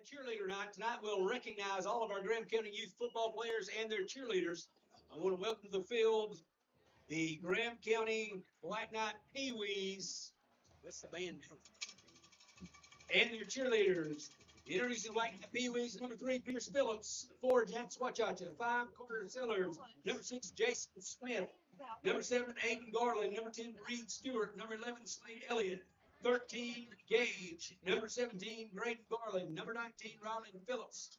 cheerleader night. Tonight we'll recognize all of our Graham County youth football players and their cheerleaders. I want to welcome to the field the Graham County Black Knight Pee-wees. What's the band? And their cheerleaders. Introducing Black Knight Pee-wees, number 3, Pierce Phillips. 4, Jack Swachacha. 5, Carter Sellers. Number 6, Jason Smith. Number 7, Aiden Garland. Number 10, Reed Stewart. Number 11, Slade Elliott. 13, Gage. Number 17, Graydon Garland. Number 19, Ryland Phillips.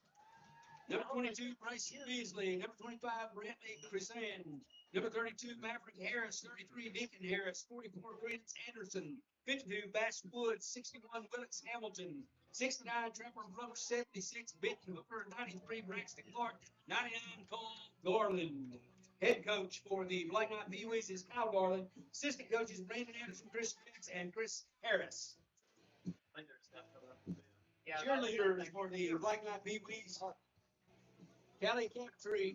Number 22, Bryce Beasley. Number 25, Brantley Crisan. Number 32, Maverick Harris. 33, Deacon Harris. 44, Grants Anderson. 52, Bass Woods. 61, Willis Hamilton. 69, Trapper Brooks. 76, Benton Hooper. 93, Braxton Clark. 99, Cole Garland. Head coach for the Black Knight Pee-wees is Kyle Garland. Assistant coaches Brandon Anderson, Chris Pitts, and Chris Harris. Cheerleaders for the Black Knight Pee-wees: Callie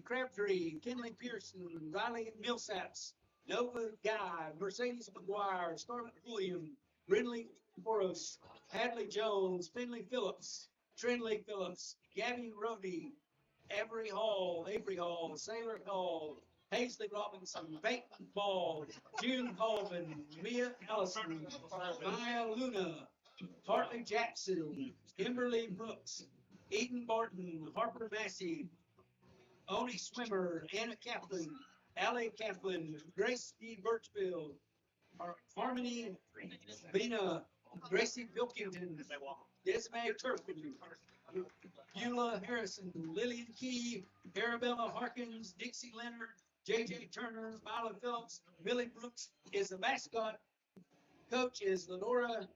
Crabtree, Kenley Pearson, Riley Millsaps, Nova Guy, Mercedes McGuire, Scarlett William, Brindley Boros, Hadley Jones, Finley Phillips, Trindley Phillips, Gabby Rody, Avery Hall, Sailor Hall, Paisley Robinson, Peyton Ball, June Colvin, Mia Allison, Maya Luna, Hartley Jackson, Kimberly Brooks, Eden Barton, Harper Massey, Oni Swimmer, Anna Kaplan, Allie Kaplan, Grace E. Birchfield, Harmony Bina, Gracie Pilkington, Desmond Turpin, Beulah Harrison, Lillian Key, Arabella Harkins, Dixie Leonard, J.J. Turner, Mila Phillips, Billy Brooks is the mascot. Coach is Lenora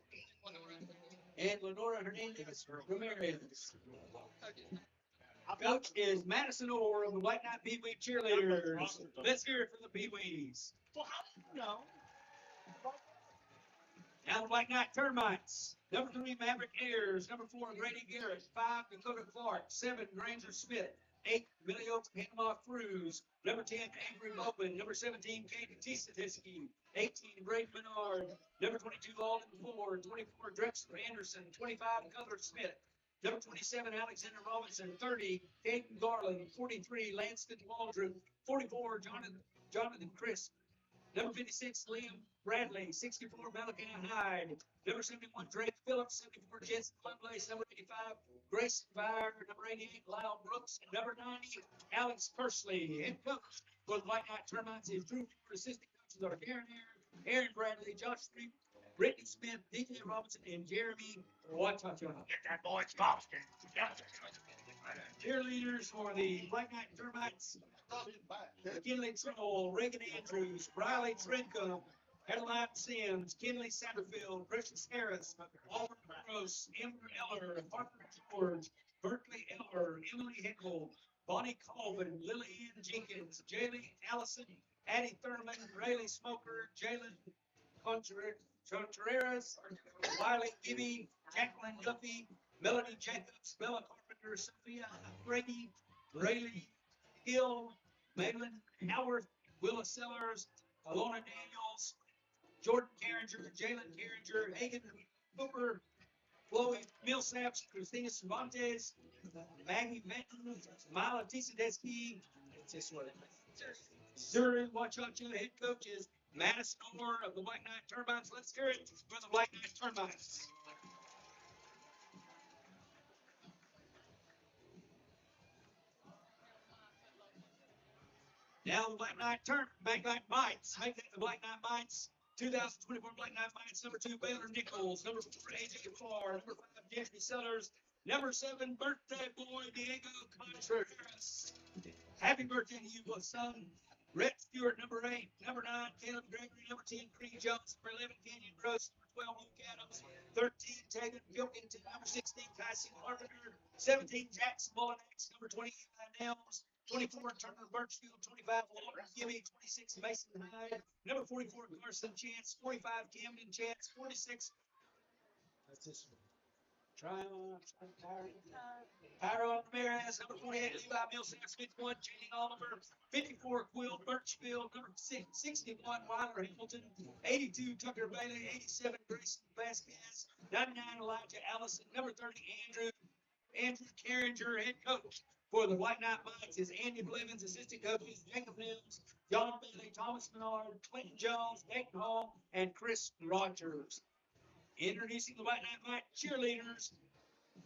Hernandez Ramirez. Coach is Madison Orr of the Black Knight Pee-wee cheerleaders. Let's hear it for the Pee-wees. Well, how do you know? Now the Black Knight Termites. Number 3, Maverick Ayers. Number 4, Grady Garrett. 5, Dakota Clark. 7, Granger Smith. 8, Billy Oaks Panama Cruz. Number 10, Avery Bowman. Number 17, Katie Tisatiski. 18, Braden Menard. Number 22, Alden Ford. 24, Drexler Anderson. 25, Cutler Smith. Number 27, Alexander Robinson. 30, Caden Garland. 43, Lanston Waldron. 44, Jonathan Crisp. Number 56, Liam Bradley. 64, Malachi Hyde. Number 71, Drake Phillips. 74, Jensen Lovelace. Number 55, Grace Fire. Number 88, Lyle Brooks. And number 90, Alex Persley. Head coach for the Black Knight Termites is Drew Ford. Assistant coaches are Aaron Bradley, Josh Street, Brittany Smith, DJ Robinson, and Jeremy Wachacha. Get that boy Boston. Cheerleaders for the Black Knight Termites: Kinley Troll, Reagan Andrews, Riley Trencombe, Adeline Sims, Kinley Satterfield, Precious Harris, Auburn Gross, Amber Eller, Parker George, Berkeley Eller, Emily Hickle, Bonnie Colvin, Lillian Jenkins, Jaylee Allison, Addie Thurman, Rayleigh Smoker, Jalen Contreras, Wiley Gibby, Jacqueline Duffy, Melanie Jacobs, Bella Carpenter, Sophia Brady, Rayleigh Hill, Madeline Howard, Willa Sellers, Alona Daniels, Jordan Carringer, Jalen Carringer, Hagen Cooper, Chloe Millsaps, Christina Cervantes, Maggie Benton, Mila Tisadetsky, Zuri Wachacha. Head coach is Madison Orr of the Black Knight Termites. Let's hear it for the Black Knight Termites. Now the Black Knight Mites. Make that the Black Knight Mites. 2024 Black Knight Mites. Number 2, Baylor Nichols. Number 4, AJ Farr. Number 5, Jeffrey Sellers. Number 7, birthday boy Diego Contreras. Happy birthday to you, son. Rhett Stewart. Number 8. Number 9, Caleb Gregory. Number 10, Creed Jones. Number 11, Canyon Gross. Number 12, Luke Adams. 13, Tagan Pilkington. Number 16, Tyson Carpenter. 17, Jackson Mullinax. Number 28, Nels. 24, Turner Birchfield. 25, Walter Gibby. 26, Mason Hyde. Number 44, Carson Chance. 45, Camden Chance. 46, that's this one. Tyron Ramirez. Number 48, Levi Millsaps. 51, Janie Oliver. 54, Quill Birchfield. Number 61, Wilder Hamilton. 82, Tucker Bailey. 87, Grayson Vasquez. 99, Elijah Allison. Number 30, Andrew Andrew Carringer, head coach for the White Knight Mites, is Andy Blevins, assistant coaches, Jacob Nims, John Bailey, Thomas Menard, Clinton Jones, Dayton Hall, and Chris Rogers. Introducing the White Knight Mite cheerleaders,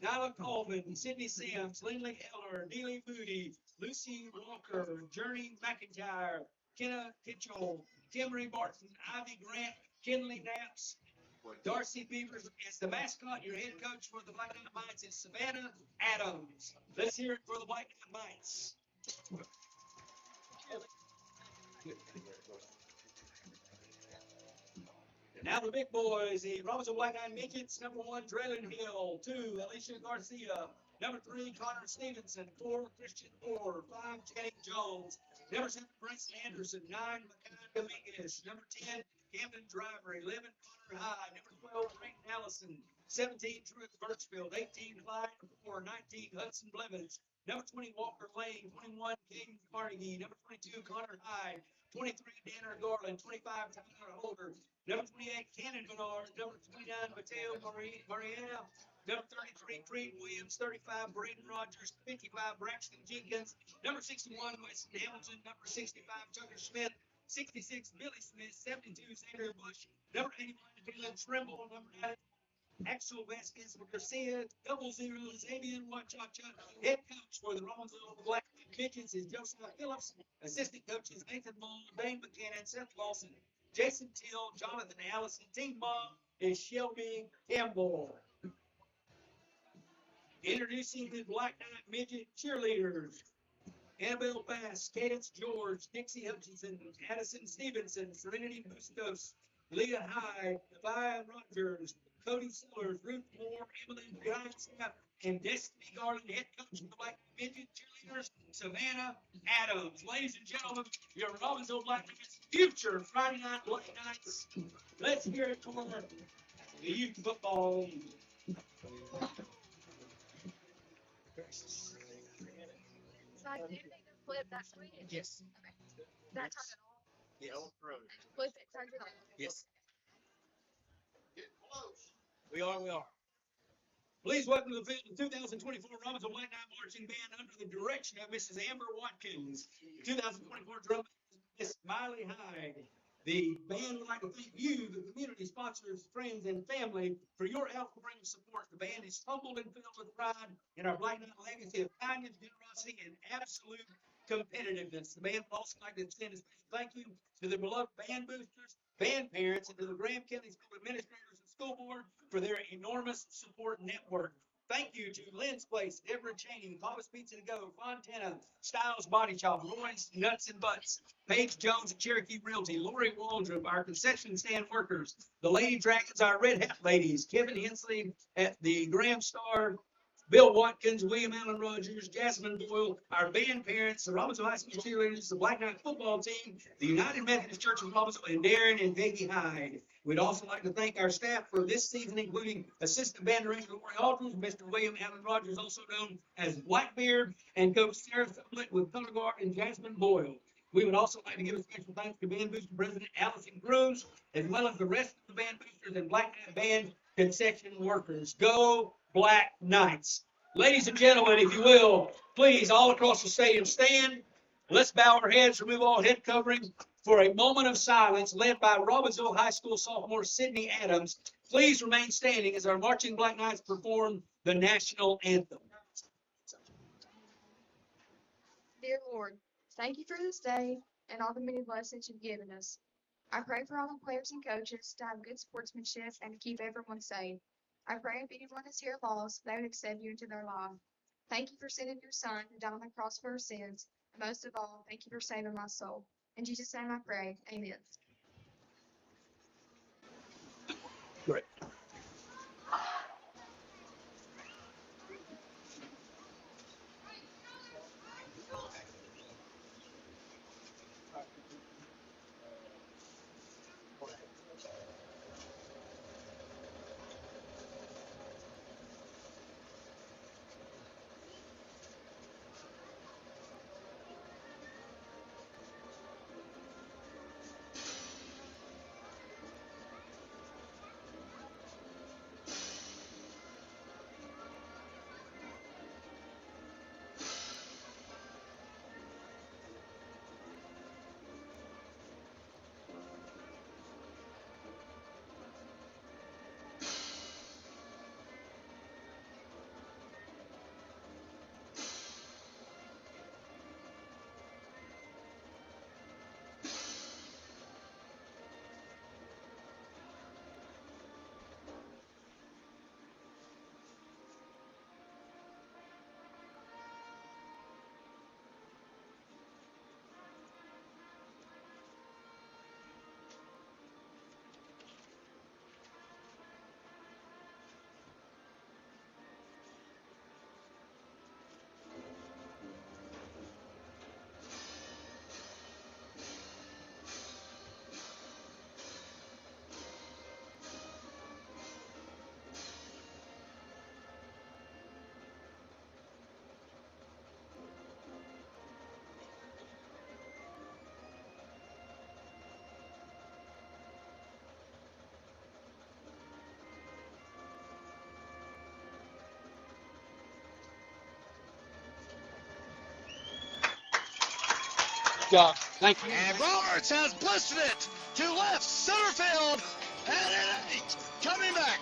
Nyla Colvin, Sydney Sims, Lindley Heller, Neely Moody, Lucy Walker, Journey McIntyre, Kenna Kitchell, Kimberly Barton, Ivy Grant, Kinley Knaps, Darcy Beavers is the mascot. Your head coach for the Black Knight Mites is Savannah Adams. Let's hear it for the Black Knight Mites. Now the big boys, the Robbinsville Black Knight Midgets, number 1, Draylen Hill, 2, Alicia Garcia, number 3, Connor Stevenson, 4, Christian Orr, 5, Channing Jones, number 7, Bryce Anderson, 9, Makai Dominguez, number 10, Camden Driver, 11, Connor Hyde, number 12, Creighton Allison, 17, Truett Birchfield, 18, Clyde 4, 19, Hudson Blevins, number 20, Walker Lane, 21, King Carnegie, number 22, Connor Hyde, 23, Danner Garland, 25, Tyler Holder, number 28, Cannon Bernard, number 29, Mateo Mariana, number 33, Creed Williams, 35, Braden Rogers, 55, Braxton Jenkins, number 61, Weston Hamilton, number 65, Tucker Smith, 66, Billy Smith, 72, Sandra Bush, number 81, Dylan Trimble, number 9, Axel Vasquez Garcia, 00, Xavier Wachacha. Head coach for the Robbinsville Black Midgets is Josiah Phillips. Assistant coaches Nathan Moore, Dane Buchanan, Seth Lawson, Jason Till, Jonathan Allison. Team mom is Shelby Campbell. Introducing the Black Knight Midget cheerleaders. Annabelle Bass, Cadence George, Dixie Hutchinson, Addison Stevenson, Serenity Bustos, Leah Hyde, Defiant Rogers, Cody Sellers, Ruth Moore, Emily Grindstaff, and Destiny Garland, head coach of the Black Midget cheerleaders, Savannah Adams. Ladies and gentlemen, your Robbinsville Black Knights future Friday night Black Knights. Let's hear it for the youth football. So I do need to flip that switch. Yes. Okay. That turn it on. Yes. Flip it, turn it on. Yes. Get close. We are. Please welcome to the field the 2024 Robbinsville Black Knight Marching Band under the direction of Mrs. Amber Watkins. 2024 drum Miss Miley Hyde. The band would like to thank you, the community sponsors, friends, and family, for your outpouring support. The band is humbled and filled with pride in our Black Knight legacy of kindness, generosity, and absolute competitiveness. The band would also like to extend a special thank you to the beloved band boosters, band parents, and to the Graham County School administrators and school board for their enormous support network. Thank you to Lynn's Place, Deborah Cheney, Papa's Pizza to Go, Fontana, Styles Body Shop, Roy's Nuts and Butts, Paige Jones and Cherokee Realty, Lori Waldrop, our concession stand workers, the Lady Dragons, our Red Hat ladies, Kevin Hensley at the Graham Star, Bill Watkins, William Allen Rogers, Jasmine Boyle, our band parents, the Robbinsville High School cheerleaders, the Black Knight football team, the United Methodist Church of Robbinsville, and Darren and Peggy Hyde. We'd also like to thank our staff for this season, including Assistant Band Director Lori Aldridge, Mr. William Allen Rogers, also known as Blackbeard, and Coach Sarah Sublett with Color Guard and Jasmine Boyle. We would also like to give a special thanks to Band Booster President Allison Cruz, as well as the rest of the band boosters and Black Knight Band concession workers. Go Black Knights. Ladies and gentlemen, if you will, please, all across the stadium, stand. Let's bow our heads, remove all head covering for a moment of silence led by Robbinsville High School sophomore Sydney Adams. Please remain standing as our marching Black Knights perform the national anthem. Dear Lord, thank you for this day and all the many blessings you've given us. I pray for all the players and coaches to have good sportsmanship and to keep everyone safe. I pray if anyone is here lost, they would accept you into their life. Thank you for sending your son to die on the cross for our sins. And most of all, thank you for saving my soul. In Jesus' name I pray. Amen. Great. job. Thank you. And Roberts has blistered it to left center field, and it ain't coming back.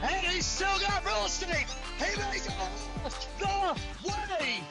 And he's still got real estate. He makes it all the way.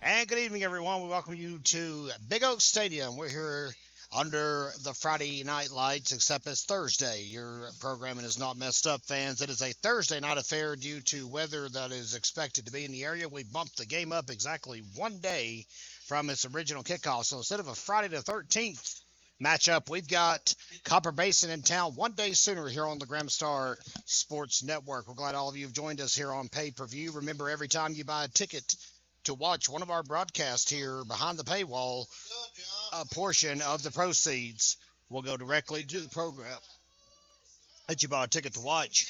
And good evening, everyone. We welcome you to Big Oak Stadium. We're here under the Friday night lights, except it's Thursday. Your programming is not messed up, fans. It is a Thursday night affair due to weather that is expected to be in the area. We bumped the game up exactly one day from its original kickoff. So instead of a Friday the 13th matchup, we've got Copper Basin in town one day sooner here on the Gramstar Sports Network. We're glad all of you have joined us here on pay-per-view. Remember, every time you buy a ticket to watch one of our broadcasts here behind the paywall, a portion of the proceeds will go directly to the program that you bought a ticket to watch.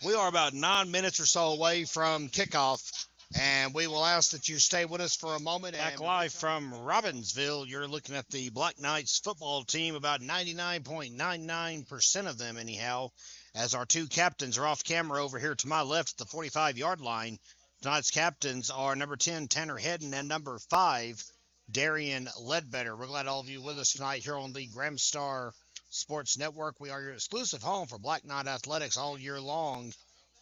We are about 9 minutes or so away from kickoff, and we will ask that you stay with us for a moment. Back live from Robbinsville, you're looking at the Black Knights football team, about 99.99% of them anyhow, as our two captains are off camera over here to my left at the 45-yard line. Tonight's captains are number 10, Tanner Hedden, and number 5, Darian Ledbetter. We're glad all of you with us tonight here on the Gramstar Sports Network. We are your exclusive home for Black Knight athletics all year long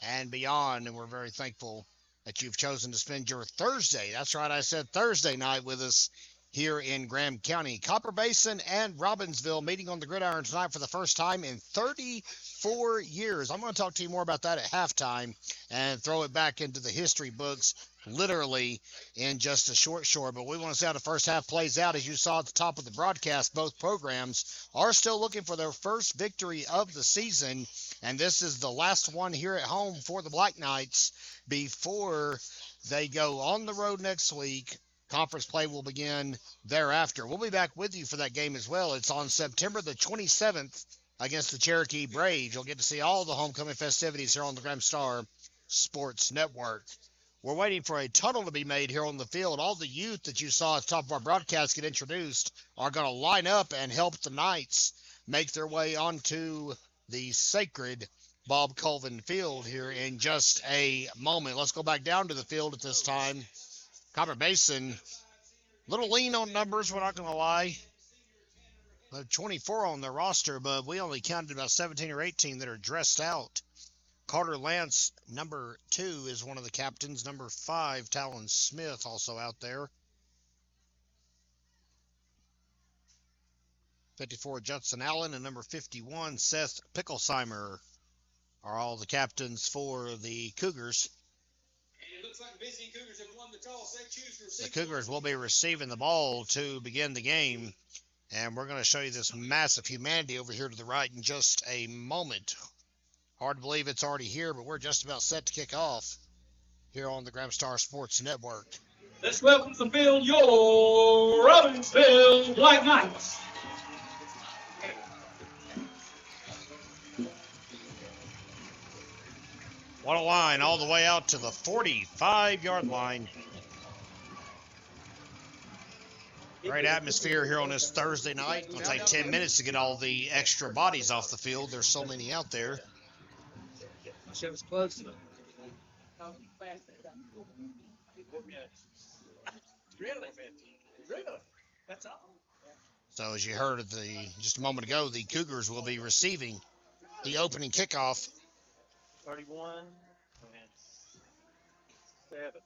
and beyond, and we're very thankful that you've chosen to spend your Thursday, that's right, I said Thursday night, with us here in Graham County. Copper Basin and Robbinsville meeting on the gridiron tonight for the first time in 34 years. I'm going to talk to you more about that at halftime and throw it back into the history books literally in just a short. But we want to see how the first half plays out. As you saw at the top of the broadcast, both programs are still looking for their first victory of the season, and this is the last one here at home for the Black Knights before they go on the road next week. Conference play will begin thereafter. We'll be back with you for that game as well. It's on September the 27th against the Cherokee Braves. You'll get to see all the homecoming festivities here on the Gramstar Sports Network. We're waiting for a tunnel to be made here on the field. All the youth that you saw at the top of our broadcast get introduced are going to line up and help the Knights make their way onto the sacred Bob Colvin Field here in just a moment. Let's go back down to the field at this time. Copper Basin, a little lean on numbers, we're not going to lie. 24 on their roster, but we only counted about 17 or 18 that are dressed out. Carter Lance, number 2, is one of the captains. Number 5, Talon Smith, also out there. 54, Judson Allen, and number 51, Seth Picklesheimer, are all the captains for the Cougars. It looks like busy Cougars have won the toss. They choose to receive. The Cougars will be receiving the ball to begin the game, and we're going to show you this massive humanity over here to the right in just a moment. Hard to believe it's already here, but we're just about set to kick off here on the Gramstar Sports Network. Let's welcome to the field your Robbinsville Black Knights. What a line all the way out to the 45-yard line. Great atmosphere here on this Thursday night. It'll take 10 minutes to get all the extra bodies off the field. There's so many out there. Show's close. Really? That's all. So as you heard just a moment ago, the Cougars will be receiving the opening kickoff. 31 and 7.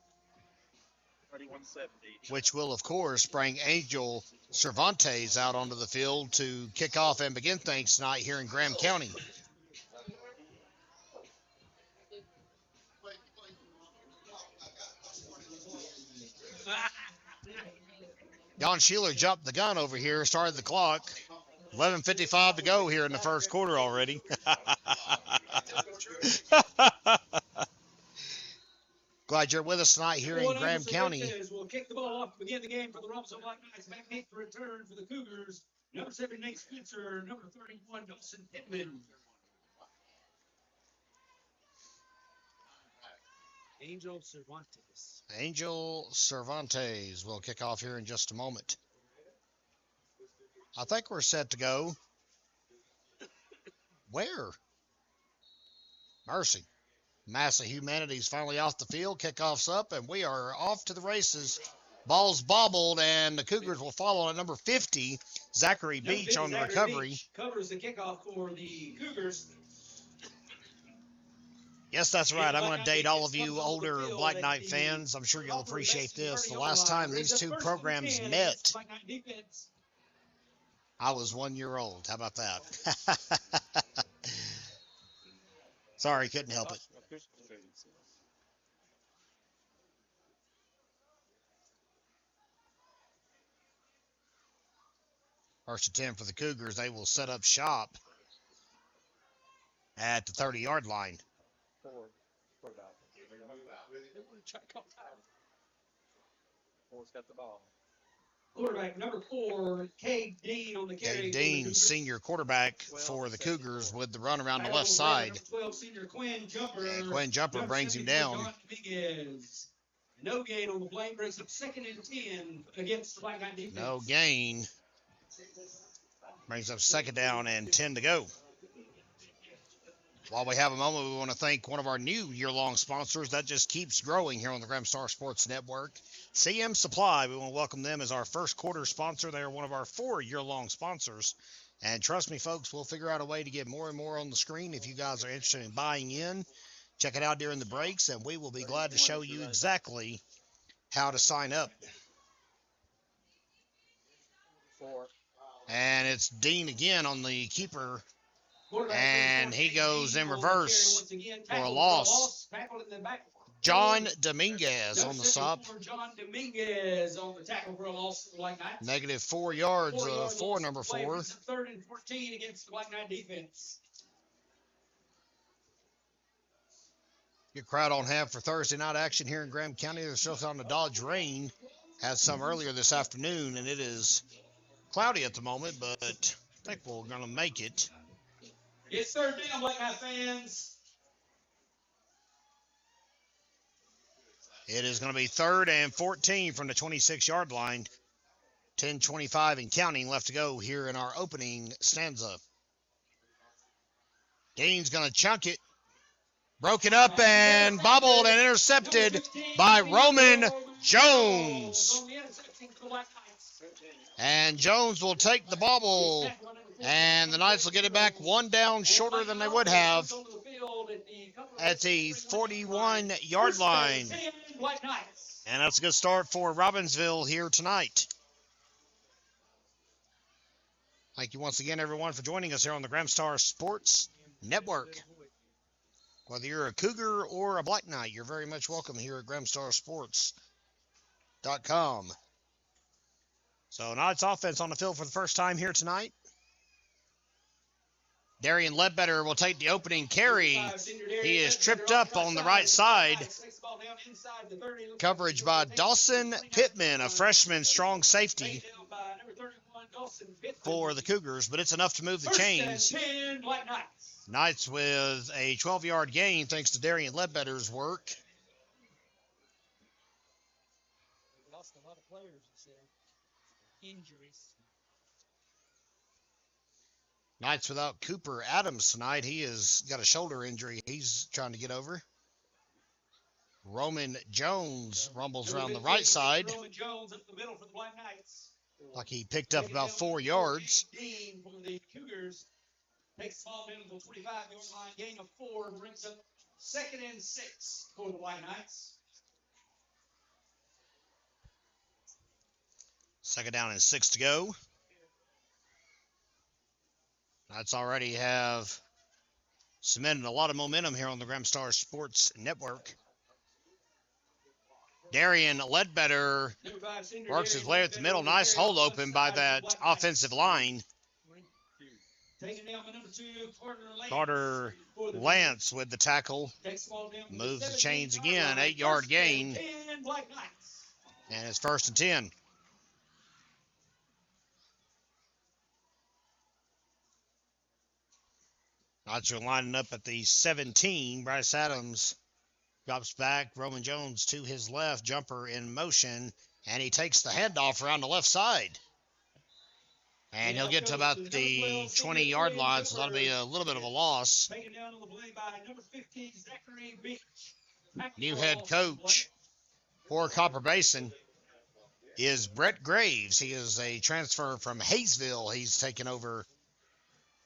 31-70. Which will, of course, bring Angel Cervantes out onto the field to kick off and begin things tonight here in Graham County. Don Sheeler jumped the gun over here, started the clock. 11:55 to go here in the first quarter already. Glad you're with us tonight here in Graham County. Will kick the ball off to begin the game for the Robbinsville Black Knights. Back eight for return for the Cougars. Number 7, Nate Spencer. Number 31, Dawson Pittman. Angel Cervantes. Angel Cervantes will kick off here in just a moment. I think we're set to go. Where? Mercy. Mass of Humanity's finally off the field. Kickoff's up, and we are off to the races. Ball's bobbled, and the Cougars will follow at number 50, Zachary Beach on the recovery. Beach covers the kickoff for the Cougars. Yes, that's right. I'm going to date all of you older Black Knight fans. I'm sure you'll appreciate this. The last time these two programs met, I was 1 year old. How about that? Sorry, couldn't help it. First and 10 for the Cougars. They will set up shop at the 30-yard line. Got the ball. Quarterback number 4, Cade Dean on the carry. Cade Dean, senior quarterback for the Cougars, with the run around the left side. 12, senior Quinn Jumper. And Quinn Jumper brings him down. No gain on the play, brings up 2nd and 10 against the Black Knight defense. No gain. Brings up 2nd down and 10 to go. While we have a moment, we want to thank one of our new year-long sponsors that just keeps growing here on the Graham Star Sports Network, CM Supply. We want to welcome them as our first quarter sponsor. They are one of our 4 year-long sponsors. And trust me, folks, we'll figure out a way to get more and more on the screen. If you guys are interested in buying in, check it out during the breaks, and we will be glad to show you exactly how to sign up. And it's Dean again on the keeper. And he goes in reverse for a loss. John Dominguez on the stop. John Dominguez on the tackle for a loss for the Black Knights. Negative 4 yards for number 4. 3rd and 14 against the Black Knight defense. Good crowd on hand for Thursday night action here in Graham County. They're still on the Dodge rain. Had some earlier this afternoon, and it is cloudy at the moment, but I think we're going to make it. It's 3rd down, Black Knight fans. It is going to be 3rd and 14 from the 26-yard line. 10:25 and counting left to go here in our opening stanza. Dean's going to chunk it. Broken up and bobbled and intercepted by Roman Jones. And Jones will take the bobble. And the Knights will get it back 1 down shorter than they would have at the 41-yard line. And that's a good start for Robbinsville here tonight. Thank you once again, everyone, for joining us here on the Graham Star Sports Network. Whether you're a Cougar or a Black Knight, you're very much welcome here at GrahamStarSports.com. So Knights offense on the field for the first time here tonight. Darian Ledbetter will take the opening carry. He is tripped up on the right side. Coverage by Dawson Pittman, a freshman strong safety for the Cougars, but it's enough to move the chains. Knights with a 12-yard gain thanks to Darian Ledbetter's work. Lost a lot of players, injuries. Knights without Cooper Adams tonight. He has got a shoulder injury he's trying to get over. Roman Jones rumbles around the right side. Roman Jones up the middle for the Black Knights. Like he picked up about 4 yards. Dean for the Cougars takes the ball down to the 25-yard line. Gain of 4 brings up 2nd and 6 for the Black Knights. 2nd down and 6 to go. Knights already have cemented a lot of momentum here on the Graham Star Sports Network. Darian Ledbetter Number 5, senior works his Darian way at the Ledbetter middle. on the Nice carry on hole the left open by side for the that Black offensive Knights. line. Taking down by number 2, Carter for the Lance with the tackle. takes the ball down from Moves the 17 chains yard again. line. 8-yard First gain. and 10 Black Knights. And it's 1st and 10. Knights are lining up at the 17. Bryce Adams drops back. Roman Jones to his left. Jumper in motion. And he takes the handoff around the left side. And he'll get to about the 20-yard line, so that'll be a little bit of a loss. Taken down on the play by number 15, Zachary Beach. New head coach for Copper Basin is Brett Graves. He is a transfer from Hayesville. He's taken over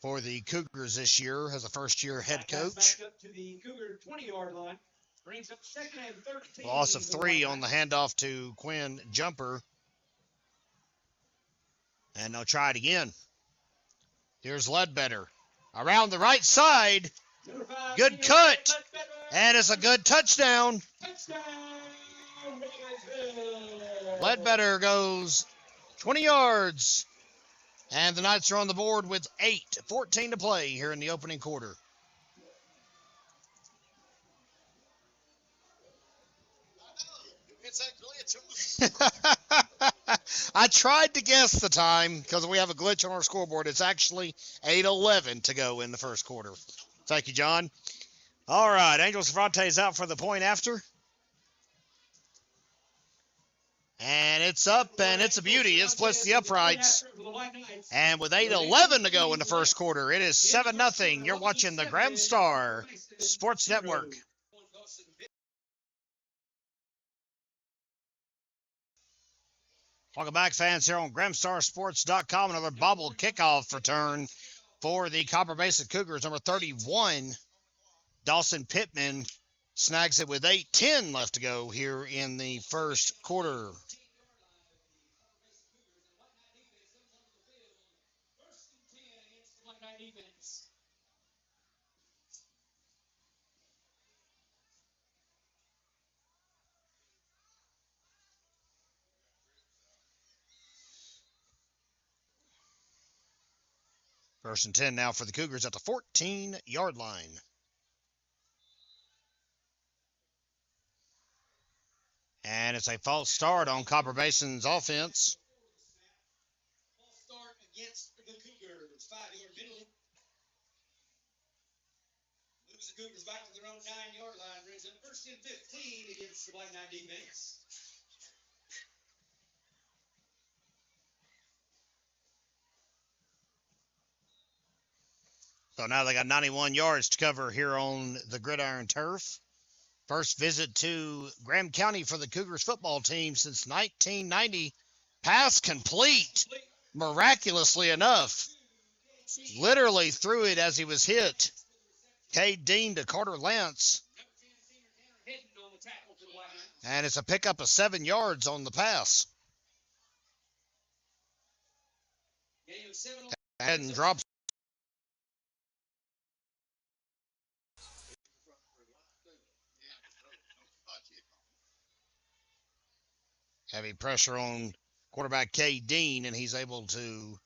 for the Cougars this year as a first-year head coach. Back up to the Cougar 20-yard line. Brings up 2nd and 13. Loss of 3 on the handoff to Quinn Jumper. And they'll try it again. Here's Ledbetter. Around the right side. Number 5, Good cut. And it's a good touchdown. Touchdown, Robbinsville. Ledbetter goes 20 yards. And the Knights are on the board with 8:14 to play here in the opening quarter. I tried to guess the time because we have a glitch on our scoreboard. It's actually 8:11 to go in the first quarter. Thank you, John. All right, Angel Cervantes is out for the point after. And it's up, and it's a beauty. It splits the uprights. And with 8:11 to go in the first quarter, it is 7-0. You're watching the Graham Star Sports Network. Welcome back, fans, here on GrahamStarSports.com. Another bobble kickoff return for the Copper Basin Cougars. Number 31, Dawson Pittman, snags it with 8:10 left to go here in the first quarter. First and 10 now for the Cougars at the 14-yard line. And it's a false start on Copper Basin's offense. False start against the Cougars. 5-yard penalty. Moves the Cougars back to their own 9-yard line. Brings up 1st and 15 against the Black Knight defense. So now they got 91 yards to cover here on the gridiron turf. First visit to Graham County for the Cougars football team since 1990. Pass complete, miraculously enough. Literally threw it as he was hit. Cade Dean to Carter Lance. And it's a pickup of 7 yards on the pass. And drops. Heavy pressure on quarterback Cade Dean, and he's able to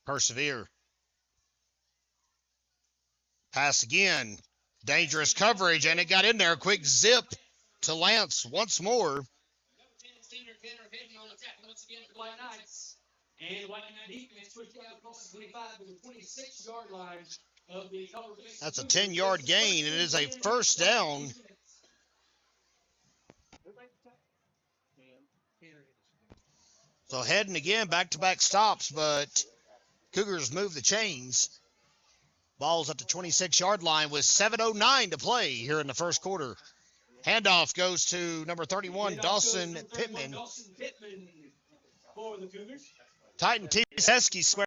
persevere. Pass again. Dangerous coverage, and it got in there. Quick zip to Lance once more. That's a 10-yard gain, and it is a first down. So heading again, back-to-back stops, but Cougars move the chains. Ball's at the 26-yard line with 7:09 to play here in the first quarter. Handoff goes to number 31, Dawson Pittman. For the Cougars. Titan Tieseski square.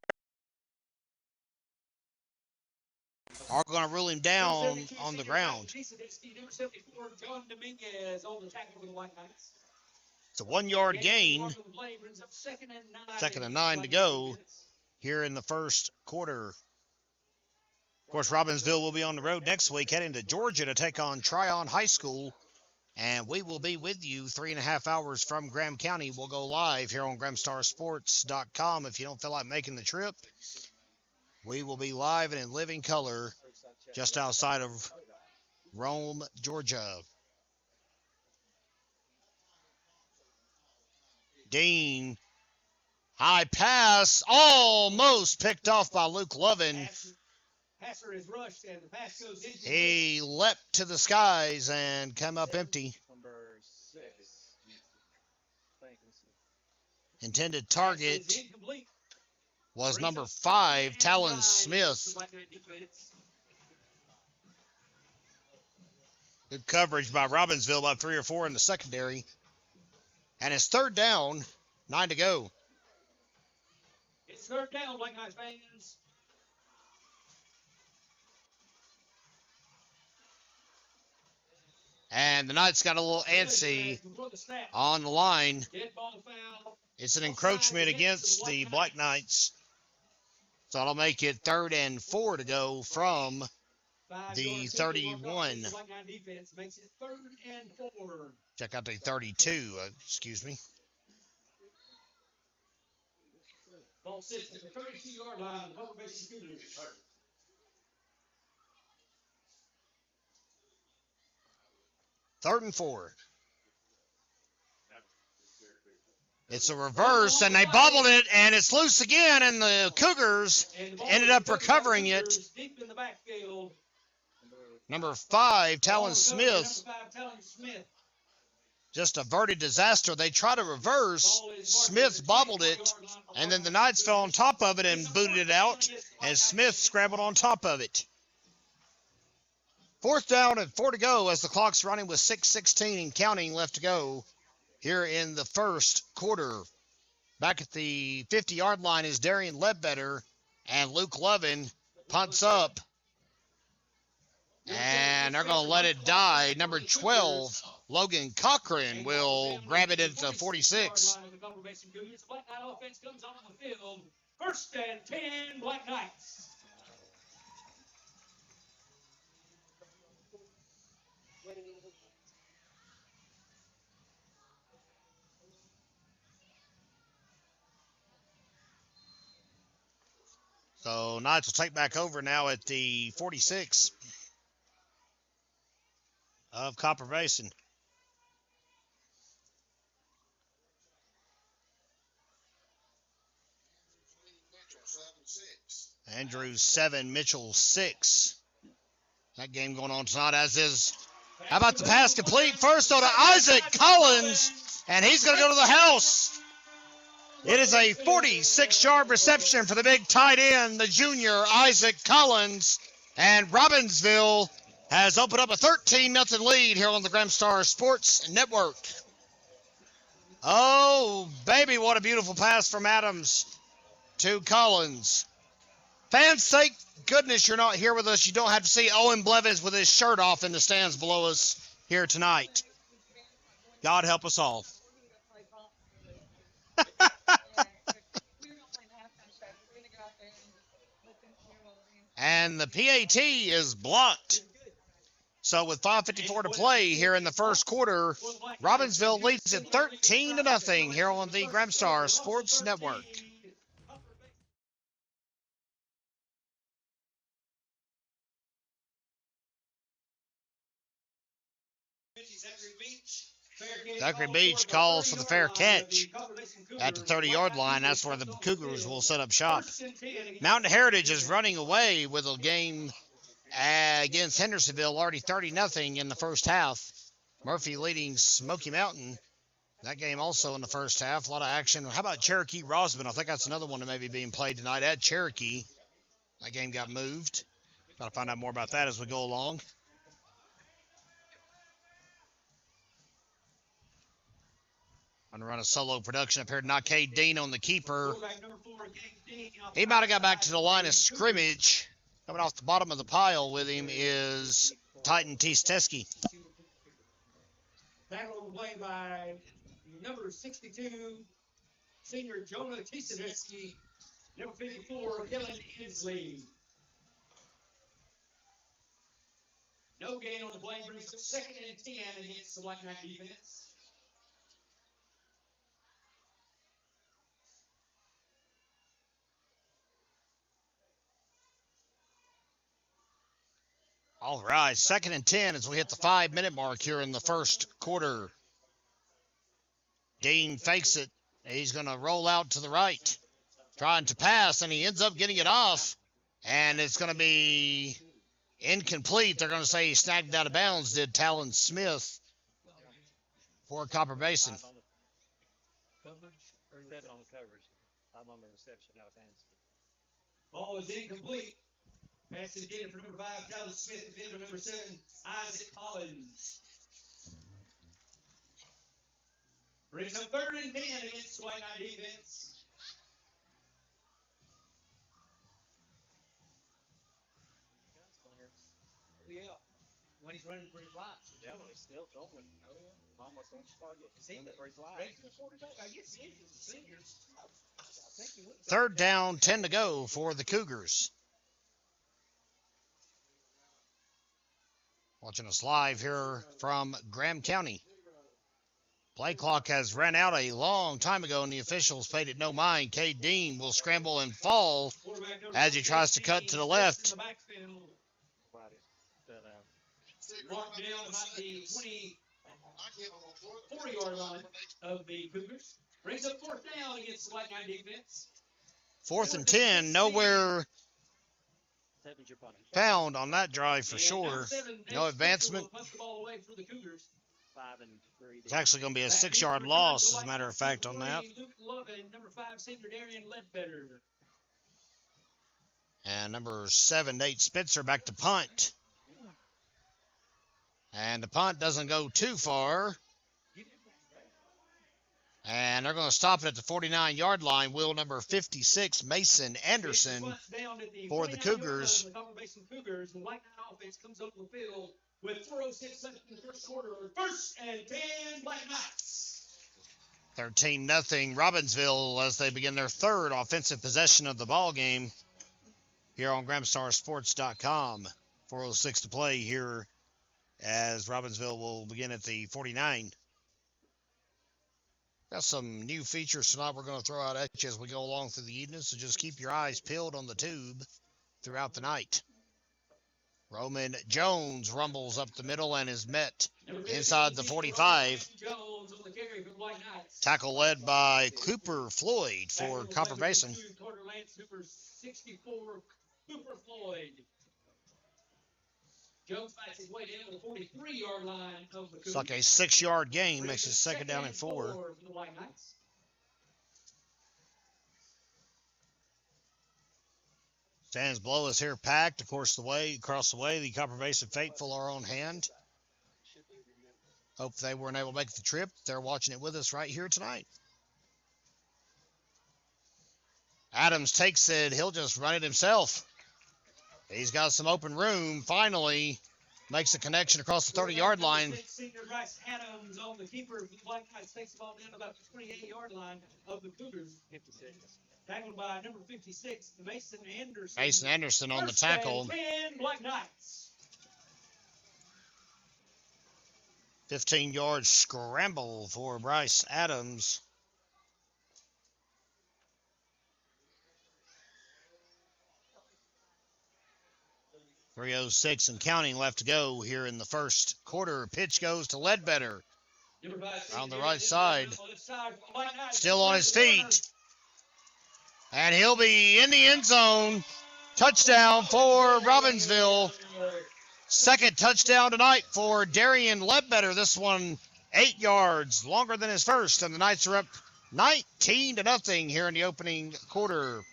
Are going to rule him down on the ground. Number 74, John Dominguez on the tackle for the White Knights. It's a 1-yard gain. Second and 9 to go here in the first quarter. Of course, Robbinsville will be on the road next week, heading to Georgia to take on Tryon High School. And we will be with you 3.5 hours from Graham County. We'll go live here on GrahamStarSports.com. If you don't feel like making the trip, we will be live and in living color just outside of Rome, Georgia. Dean, high pass, almost picked off by Luke Lovin. Passer is rushed and the pass goes into He leapt to the skies and come up empty. Number 6. Intended target is incomplete. was number 5, Talon Smith. Good coverage by Robbinsville, about 3 or 4 in the secondary. And it's third down, 9 to go. It's third down, Black Knights fans. And the Knights got a little antsy on the line. Dead ball foul. It's an encroachment against the Black Knights. So it'll make it 3rd and 4 to go from the 31. Black Knight defense makes it 3rd and 4. Check out the 32, excuse me. Ball sits at the 32-yard line. Home Basin Cougars. 3rd and 4. It's a reverse, and they bobbled it, and it's loose again, and the Cougars ended up recovering it. Deep in the backfield. Number 5, Talon Smith. Number 5, Talon Smith. Just averted disaster. They try to reverse. Smith bobbled it, and then the Knights fell on top of it and booted it out, and Smith scrambled on top of it. 4th down and 4 to go as the clock's running with 6:16 and counting left to go here in the first quarter. Back at the 50-yard line is Darian Ledbetter, and Luke Lovin punts up. And they're going to let it die. Number 12, Logan Cochran, will grab it at the 46. Black Knight offense comes on the field. 1st and 10, Black Knights. So Knights will take back over now at the 46 of Copper Basin. Andrews 7, Mitchell 6. That game going on tonight, as is. How about the pass complete? First though to Isaac Collins, and he's going to go to the house. It is a 46-yard reception for the big tight end, the junior Isaac Collins, and Robbinsville has opened up a 13-0 lead here on the Graham Star Sports Network. Oh, baby, what a beautiful pass from Adams to Collins. Fans, thank goodness you're not here with us. You don't have to see Owen Blevins with his shirt off in the stands below us here tonight. God help us all. And the PAT is blocked. So with 5:54 to play here in the first quarter, Robbinsville leads at 13-0 here on the Graham Star Sports Network. Zachary Beach calls for the fair catch at the 30-yard line. That's where the Cougars will set up shop. Mountain Heritage is running away with a game against Hendersonville, already 30-0 in the first half. Murphy leading Smoky Mountain. That game also in the first half. A lot of action. How about Cherokee Rosman? I think that's another one that may be being played tonight at Cherokee. That game got moved. Got to find out more about that as we go along. I'm going to run a solo production up here. Nakade Dean on the keeper. He might have got back to the line of scrimmage. Coming off the bottom of the pile with him is Titan Teesteski. Battle away by number 62, senior Jonah Teesteski. Number 54, Dylan Inslee. No gain on the play, brings up 2nd and 10 against the Black Knight defense. All right, 2nd and 10 as we hit the 5-minute mark here in the first quarter. Dean fakes it. He's going to roll out to the right, trying to pass, and he ends up getting it off. And it's going to be incomplete. They're going to say he snagged out of bounds, did Talon Smith for Copper Basin. Ball is incomplete. Pass is intended for number 5, Talon Smith, defender number 7, Isaac Collins. Brings up 3rd and 10 against the White Knight defense. Yeah, when he's running for his life. Yeah, but he's still going. Almost on target. See, For his life. I guess he is the seniors. 3rd down, 10 to go for the Cougars. Watching us live here from Graham County. Play clock has ran out a long time ago, and the officials paid it no mind. Cade Dean will scramble and fall as he tries to cut to the left. Marked down about the 24-yard line of the Cougars. Brings up 4th down against the White Knight defense. 4th and 10, nowhere found on that drive for sure. No advancement. It's actually going to be a 6-yard loss, as a matter of fact, on that. And number 7, Nate Spitzer, back to punt. And the punt doesn't go too far. And they're going to stop it at the 49-yard line. Wheel number 56, Mason Anderson, for the Cougars. The Basin Cougars, the White Knight offense comes over the field with 4:06 left in the first quarter. 1st and 10, Black Knights. 13-0 Robbinsville as they begin their 3rd offensive possession of the ball game here on GramStarSports.com. 4:06 to play here as Robbinsville will begin at the 49. Got some new features tonight we're going to throw out at you as we go along through the evening, so just keep your eyes peeled on the tube throughout the night. Roman Jones rumbles up the middle and is met inside the 45. Tackle led by Cooper Floyd for Copper Basin. Jones fights his way down to the 43-yard line of the Cougars. It's like a 6-yard gain, makes it 2nd down and 4. Stands below us here packed. Of course, across the way, the Copper Basin faithful are on hand. Hope they weren't able to make the trip. They're watching it with us right here tonight. Adams takes it. He'll just run it himself. He's got some open room. Finally makes a connection across the 30-yard line. Senior Bryce Adams on the keeper of the Black Knights takes the ball down about the 28-yard line of the Cougars. 56. Tackled by number 56, Mason Anderson. Mason Anderson on the tackle. 10 Black Knights. 15-yard scramble for Bryce Adams. .306 and counting left to go here in the first quarter. Pitch goes to Ledbetter on the right side. Still on his feet. And he'll be in the end zone. Touchdown for Robbinsville. 2nd touchdown tonight for Darian Ledbetter. This one 8 yards longer than his first. And the Knights are up 19-0 here in the opening quarter.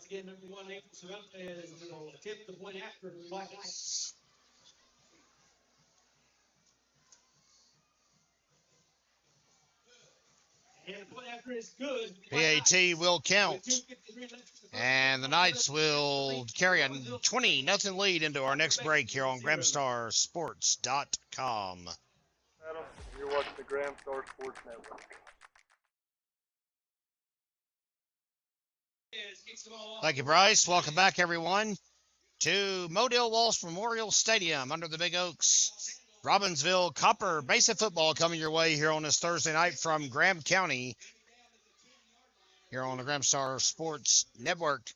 Again, number 1, Sept will attempt the point after the Black Knights. And the point after is good. PAT will count. And the Knights will carry a 20-0 lead into our next break here on GramStarSports.com. Adam, you're watching the Gram Star Sports Network. Thank you, Bryce. Welcome back, everyone, to Modell Walsh Memorial Stadium under the Big Oaks. Robbinsville Copper Basin football coming your way here on this Thursday night from Graham County here on the Graham Star Sports Network.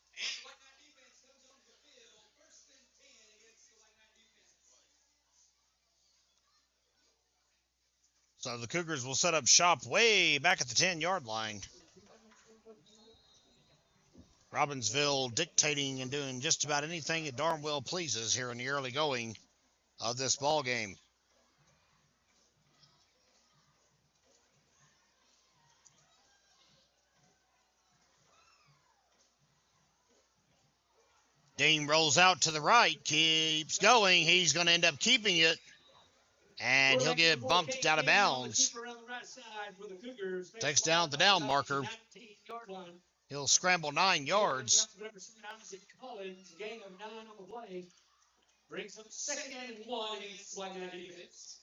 So the Cougars will set up shop way back at the 10-yard line. Robbinsville dictating and doing just about anything it darn well pleases here in the early going of this ball game. Dean rolls out to the right, keeps going. He's going to end up keeping it, and he'll get bumped out of bounds. Takes down the down marker. He'll scramble 9 yards. Gain of 9 on the play. Brings up 2nd and 1 against Black Knight defense.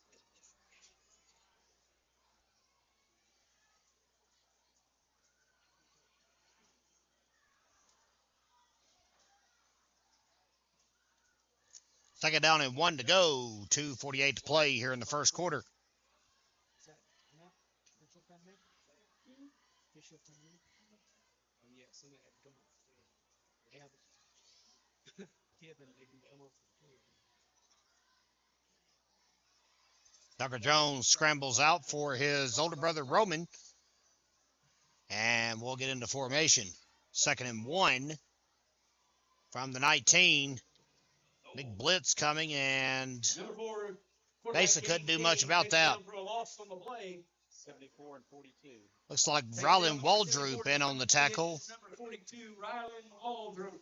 Second down and 1 to go. 2:48 to play here in the first quarter. Tucker Jones scrambles out for his older brother Roman. And we'll get into formation. 2nd and 1 from the 19. Big blitz coming, and Basin couldn't do much about that. 74 and 42. Looks like Rylan Waldrop in on the tackle. Number 42, Rylan Waldrop.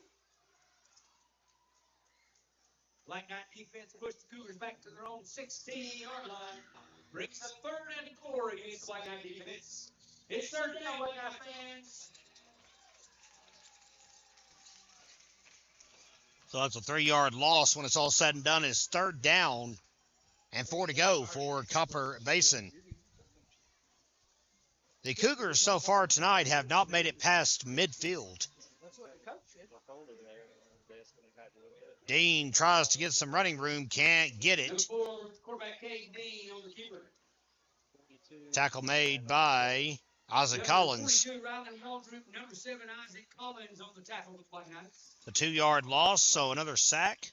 Black Knight defense pushed the Cougars back to their own 16-yard line. Brings up 3rd and 4 against Black Knight defense. It's 3rd down, Black Knight fans. So that's a 3-yard loss when it's all said and done. It's 3rd down and 4 to go for Copper Basin. The Cougars so far tonight have not made it past midfield. Dean tries to get some running room, can't get it. Tackle made by Isaac Collins. The 2-yard loss, so another sack.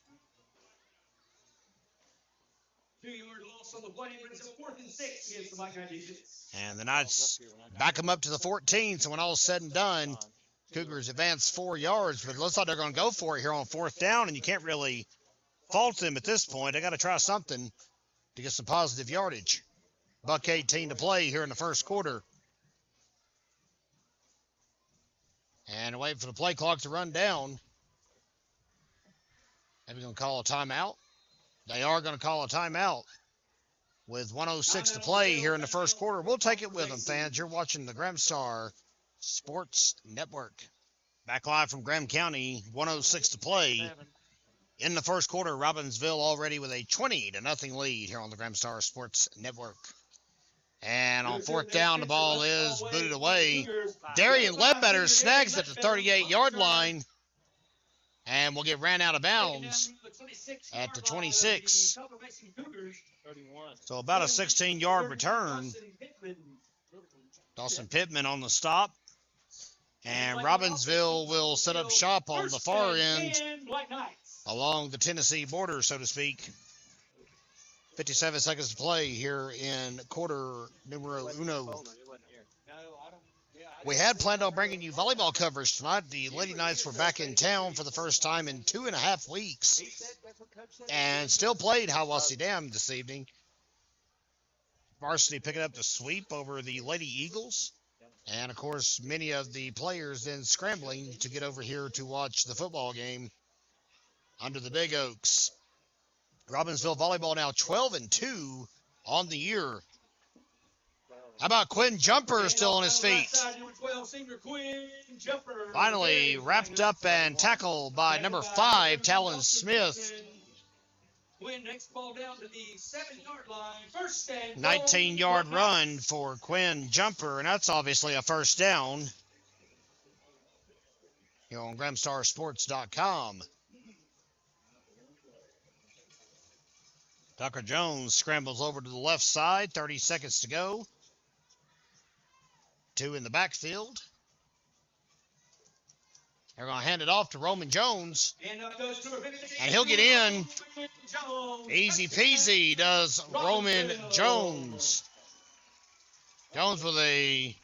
2-yard loss on the play, brings up 4th and 6 against the Black Knight defense. And the Knights back them up to the 14, so when all's said and done, Cougars advance 4 yards, but it looks like they're going to go for it here on 4th down, and you can't really fault them at this point. They got to try something to get some positive yardage. Buck 18 to play here in the first quarter. And wait for the play clock to run down. Maybe going to call a timeout. They are going to call a timeout with 1:06 to play here in the first quarter. We'll take it with them, fans. You're watching the Graham Star Sports Network. Back live from Graham County, 1:06 to play. In the first quarter, Robbinsville already with a 20-0 lead here on the Graham Star Sports Network. And on 4th down, the ball is booted away. Darian Ledbetter snags at the 38-yard line. And will get ran out of bounds at the 26. So about a 16-yard return. Dawson Pittman on the stop. And Robbinsville will set up shop on the far end along the Tennessee border, so to speak. 57 seconds to play here in quarter numero uno. We had planned on bringing you volleyball coverage tonight. The Lady Knights were back in town for the first time in 2.5 weeks and still played Hiawassee Dam this evening. Varsity picking up the sweep over the Lady Eagles. And, of course, many of the players then scrambling to get over here to watch the football game under the Big Oaks. Robbinsville volleyball now 12-2 on the year. How about Quinn Jumper still on his feet? Finally wrapped up and tackled by number 5, Talon Smith. 19-yard run for Quinn Jumper, and that's obviously a first down. here on GramStarSports.com. Tucker Jones scrambles over to the left side, 30 seconds to go. 2 in the backfield. They're going to hand it off to Roman Jones. And he'll get in. Easy peasy does Roman Jones. Jones with a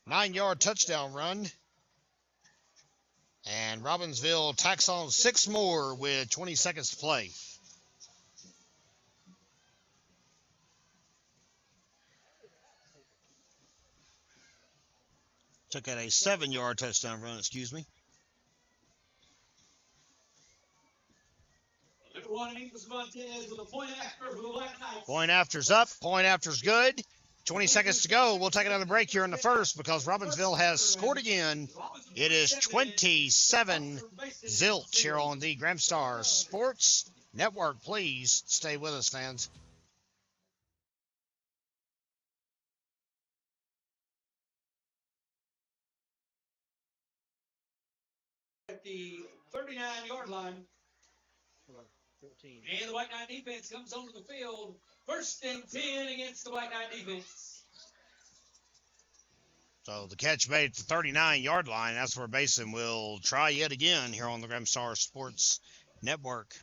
9-yard touchdown run. And Robbinsville tacks on 6 more with 20 seconds to play. Took out a 7-yard touchdown run, excuse me. Point after's up. Point after's good. 20 seconds to go. We'll take another break here in the first because Robbinsville has scored again. It is 27 zilch here on the Gramstar Sports Network. Please stay with us, fans. At the 39-yard line. 14. And the White Knight defense comes onto the field. 1st and 10 against the White Knight defense. So the catch made at the 39-yard line. That's where Basin will try yet again here on the Gramstar Sports Network.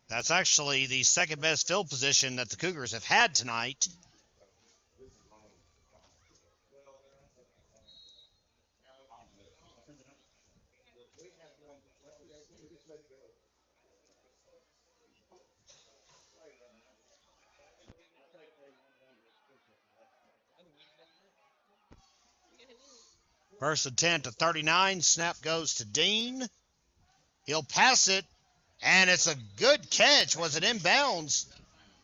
That's actually the second best field position that the Cougars have had tonight. First and 10 to 39. Snap goes to Dean. He'll pass it, and it's a good catch. Was it inbounds?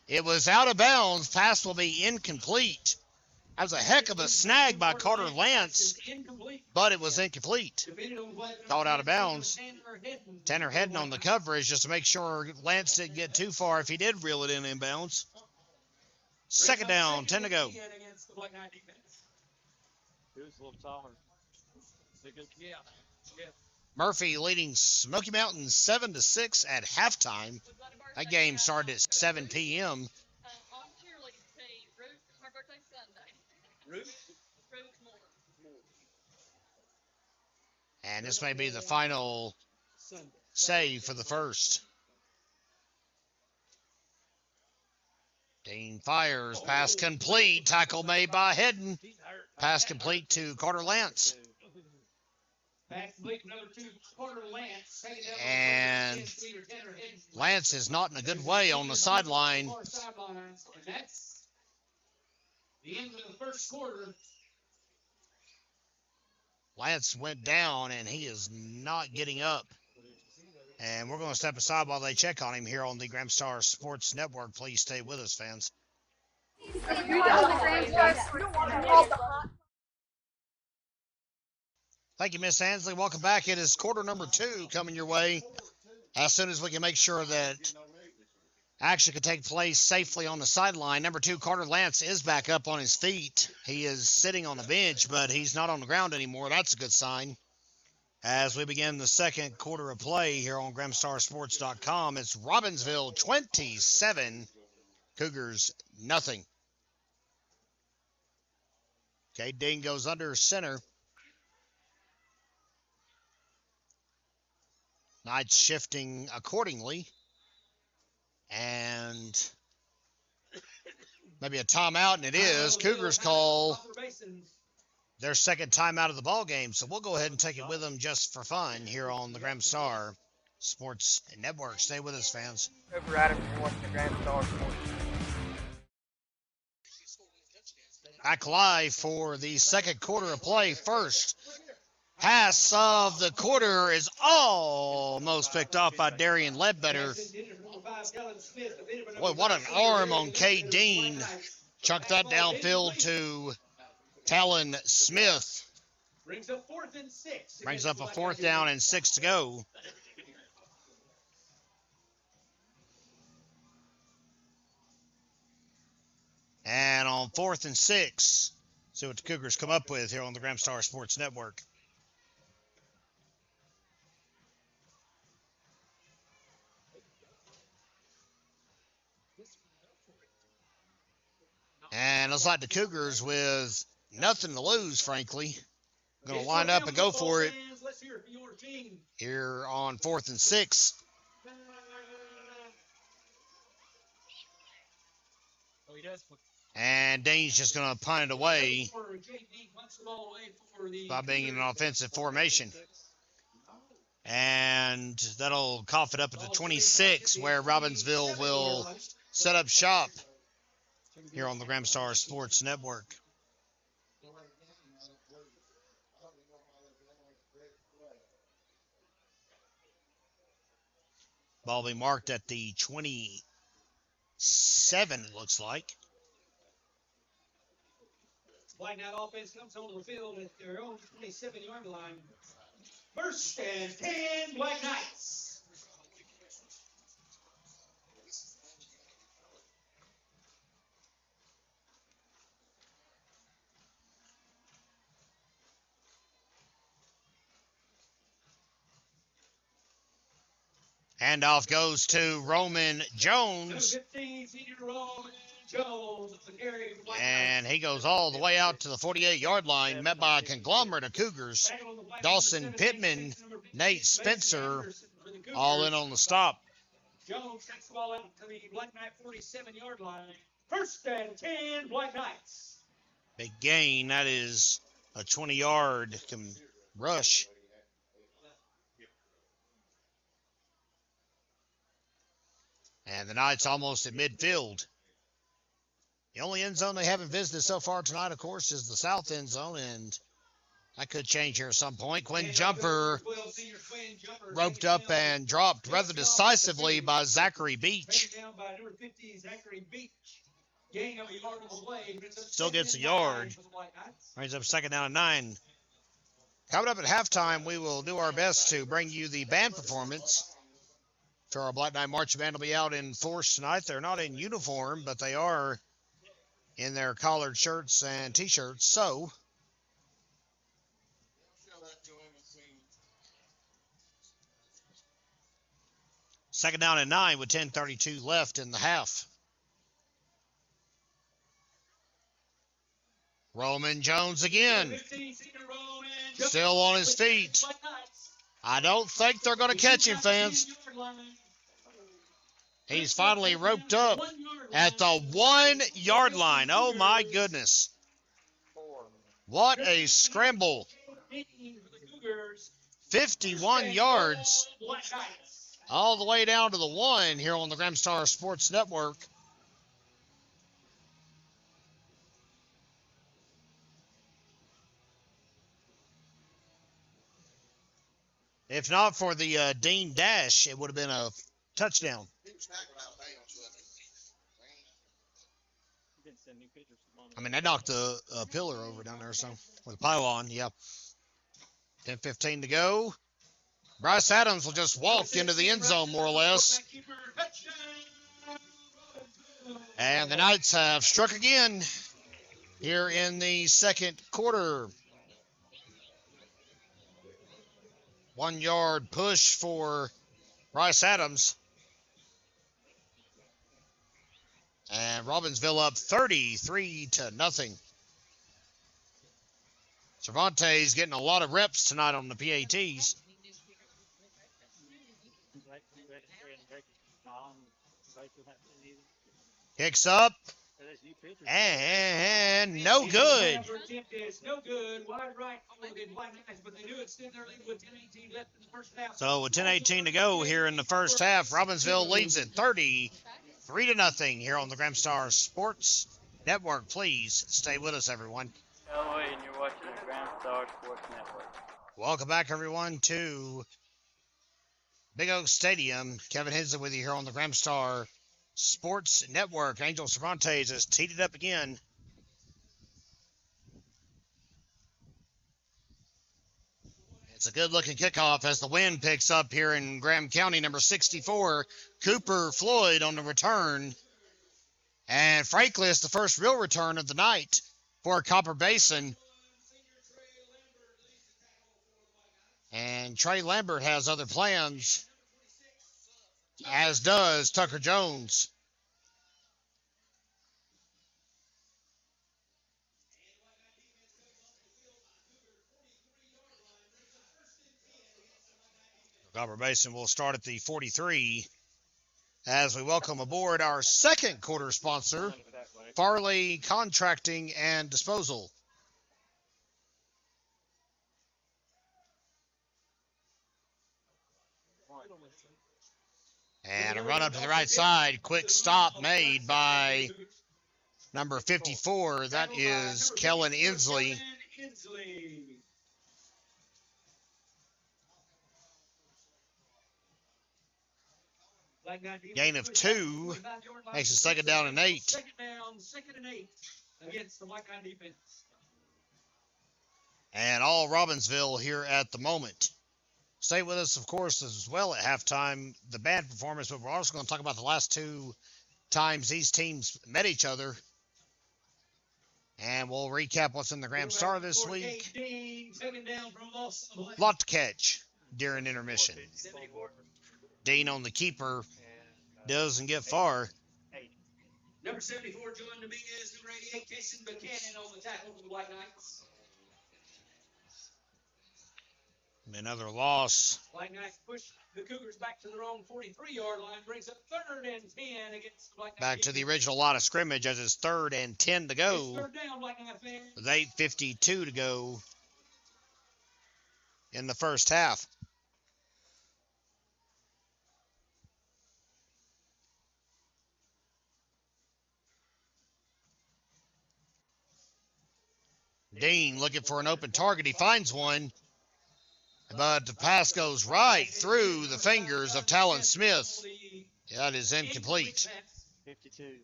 It was out of bounds. Pass will be incomplete. That was a heck of a snag by Carter Lance, but it was incomplete. Thought out of bounds. Tenner heading on the coverage just to make sure Lance didn't get too far if he did reel it in inbounds. 2nd down, 10 to go. He was a little taller. Yeah. Murphy leading Smoky Mountain 7-6 at halftime. That game started at 7 p.m. On cheerleading team, Ruth, her birthday's Sunday. Ruth? Ruth Moore. And this may be the final save for the first. Dean fires, pass complete, tackle made by Hedden. Pass complete to Carter Lance. And Lance is not in a good way on the sideline. And that's the end of the first quarter. Lance went down, and he is not getting up. And we're going to step aside while they check on him here on the Gramstar Sports Network. Please stay with us, fans. Thank you, Miss Ansley. Welcome back. It is quarter number 2 coming your way. As soon as we can make sure that action can take place safely on the sideline. Number 2, Carter Lance, is back up on his feet. He is sitting on the bench, but he's not on the ground anymore. That's a good sign. As we begin the second quarter of play here on GramStarSports.com, it's Robbinsville 27, Cougars nothing. Okay, Dean goes under center. Knights shifting accordingly. And maybe a timeout, and it is. Cougars call their second timeout of the ball game. So we'll go ahead and take it with them just for fun here on the Gramstar Sports Network. Stay with us, fans. Over Adam watching the Gramstar Sports. Back live for the second quarter of play. First pass of the quarter is almost picked off by Darian Ledbetter. Boy, what an arm on K. Dean. Chucked that downfield to Talon Smith. Brings up 4th and 6. Brings up a 4th down and 6 to go. And on 4th and 6, See what the Cougars come up with here on the Graham Star Sports Network. And looks like the Cougars with nothing to lose, frankly. Going to line up and go for it Let's hear it for your team. here on 4th and 6. Oh, he does. And Dean's just going to punt it away JD punts the ball away for the by being in an offensive formation. 6. And that'll cough it up at the 26, where Robbinsville will set up shop here on the Graham Star Sports Network. Ball be marked at the 27, it looks like. Black Knight offense comes onto the field at their own 27-yard line. First and 10, Black Knights. Handoff goes to Roman Jones. Number 15, senior Roman Jones. The carry for Black And Knights. he goes all the way out to the 48-yard line, met by a conglomerate of Cougars. Back on the Black Dawson Knights, Pittman, number 56, Nate Basin Spencer, Anderson for the Cougars. all in on the stop. Jones takes the ball out to the Black Knight 47-yard line. First and 10, Black Knights. Big gain. That is a 20-yard rush. And the Knights almost at midfield. The only end zone they haven't visited so far tonight, of course, is the south end zone, and that could change here at some point. Quinn Jumper roped up and dropped rather decisively by Zachary Beach. Taken down by number 50, Zachary Beach. Gain of a yard on the play. Still gets a yard. Brings up 2nd down and 9. Coming up at halftime, we will do our best to bring you the band performance. So our Black Knight Marching Band will be out in force tonight. They're not in uniform, but they are in their collared shirts and T-shirts. So, second down and 9 with 10:32 left in the half. Roman Jones again. 15, senior Roman Still on his feet. Black Knights. I don't think they're going to catch him, fans. He's finally roped up at the 1-yard line. Oh, my goodness. What a scramble. 51 yards all the way down to the 1 here on the Graham Star Sports Network. If not for the Dean dash, it would have been a touchdown. I mean, they knocked the pillar over down there, so with a pylon, yeah. 10:15 to go. Bryce Adams will just walk into the end zone, more or less. And the Knights have struck again here in the second quarter. 1-yard push for Bryce Adams. And Robbinsville up 33-0. Cervantes getting a lot of reps tonight on the PATs. Kicks up. And no good. No good. Wide right over the Black Knights, but they do extend their lead with 10:18 left in the first half. So with 10:18 to go here in the first half, Robbinsville leads it 33-0 here on the Graham Star Sports Network. Please stay with us, everyone. Elway, and you're watching the Graham Star Sports Network. Welcome back, everyone, to Big Oak Stadium. Kevin Henson with you here on the Graham Star Sports Network. Angel Cervantes has teed it up again. It's a good-looking kickoff as the wind picks up here in Graham County. Number 64, Cooper Floyd on the return. And frankly, it's the first real return of the night for Copper Basin. And Trey Lambert has other plans, as does Tucker Jones. Copper Basin will start at the 43 as we welcome aboard our second quarter sponsor, Farley Contracting and Disposal. And a run up to the right side. Quick stop made by number 54. That is Kellen Inslee. Gain of 2 makes it 2nd down and 8. Second and 8 against the White Knight defense. And all Robbinsville here at the moment. Stay with us, of course, as well at halftime, the band performance, but we're also going to talk about the last 2 times these teams met each other. And we'll recap what's in the Graham Star this week. Lot to catch during intermission. Dean on the keeper doesn't get far. Number 74, John Dominguez. Number 88, Jason Buchanan on the tackle for the White Knights. Another loss. White Knights push the Cougars back to their own 43-yard line. Brings up 3rd and 10 against the White Knights. Back to the original line of scrimmage as it's 3rd and 10 to go. It's 3rd down, White Knight fans. With 8:52 to go in the first half. Dean looking for an open target. He finds one. But the pass goes right through the fingers of Talon Smith. That is incomplete. 52.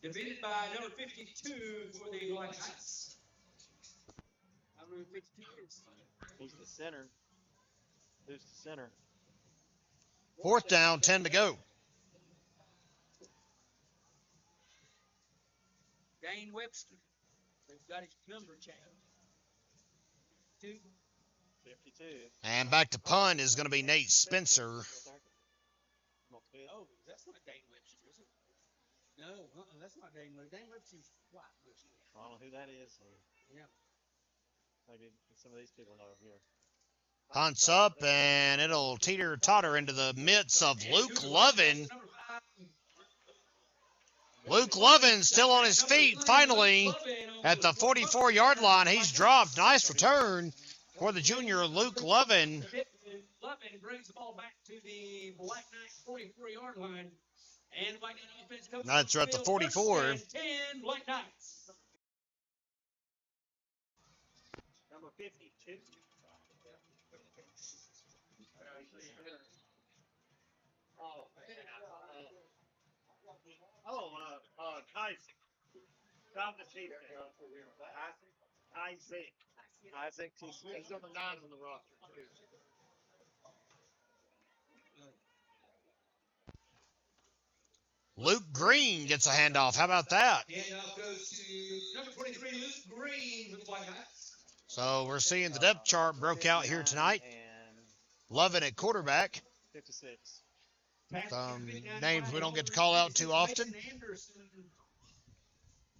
Defeated by number 52 for the White Knights. Number 52 is He's the center. Who's the center? 4th down, 10 to go. Dane Webster. They've got his number changed. 52. And back to punt is going to be Nate Spencer. Oh, that's not Dane Webster, is it? No, that's not Dane Webster. Dane Webster's white. I don't know who that is. Yeah. Maybe some of these people know him here. Punts up, and it'll teeter-totter into the midst of Luke Lovin. Luke Lovin still on his feet, finally, at the 44-yard line. He's dropped. Nice return for the junior, Luke Lovin. Lovin brings the ball back to the Black Knights 44-yard line. And Black Knight offense comes Knights are at the 44. 10, Black Knights. Number 52. Isaac. Tom the chief. Isaac. He's number 9 on the roster, too. Luke Green gets a handoff. How about that? Handoff goes to number 23, Luke Green with the White Knights. So we're seeing the depth chart broke out here tonight. And Lovin at quarterback. 56. Some names we don't get to call out too often.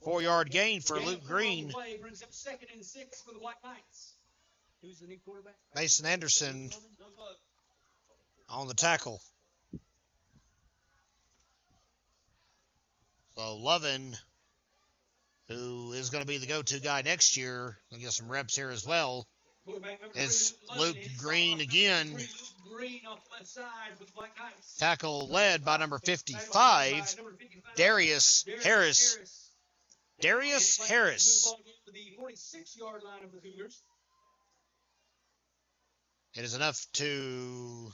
4-yard gain for Luke Green. Brings up 2nd and 6 for the White Knights. Who's the new quarterback? Mason Anderson on the tackle. So Lovin, who is going to be the go-to guy next year, will get some reps here as well. It's Luke Green again. Tackle led by number 55, Darius Harris. Darius Harris. It is enough to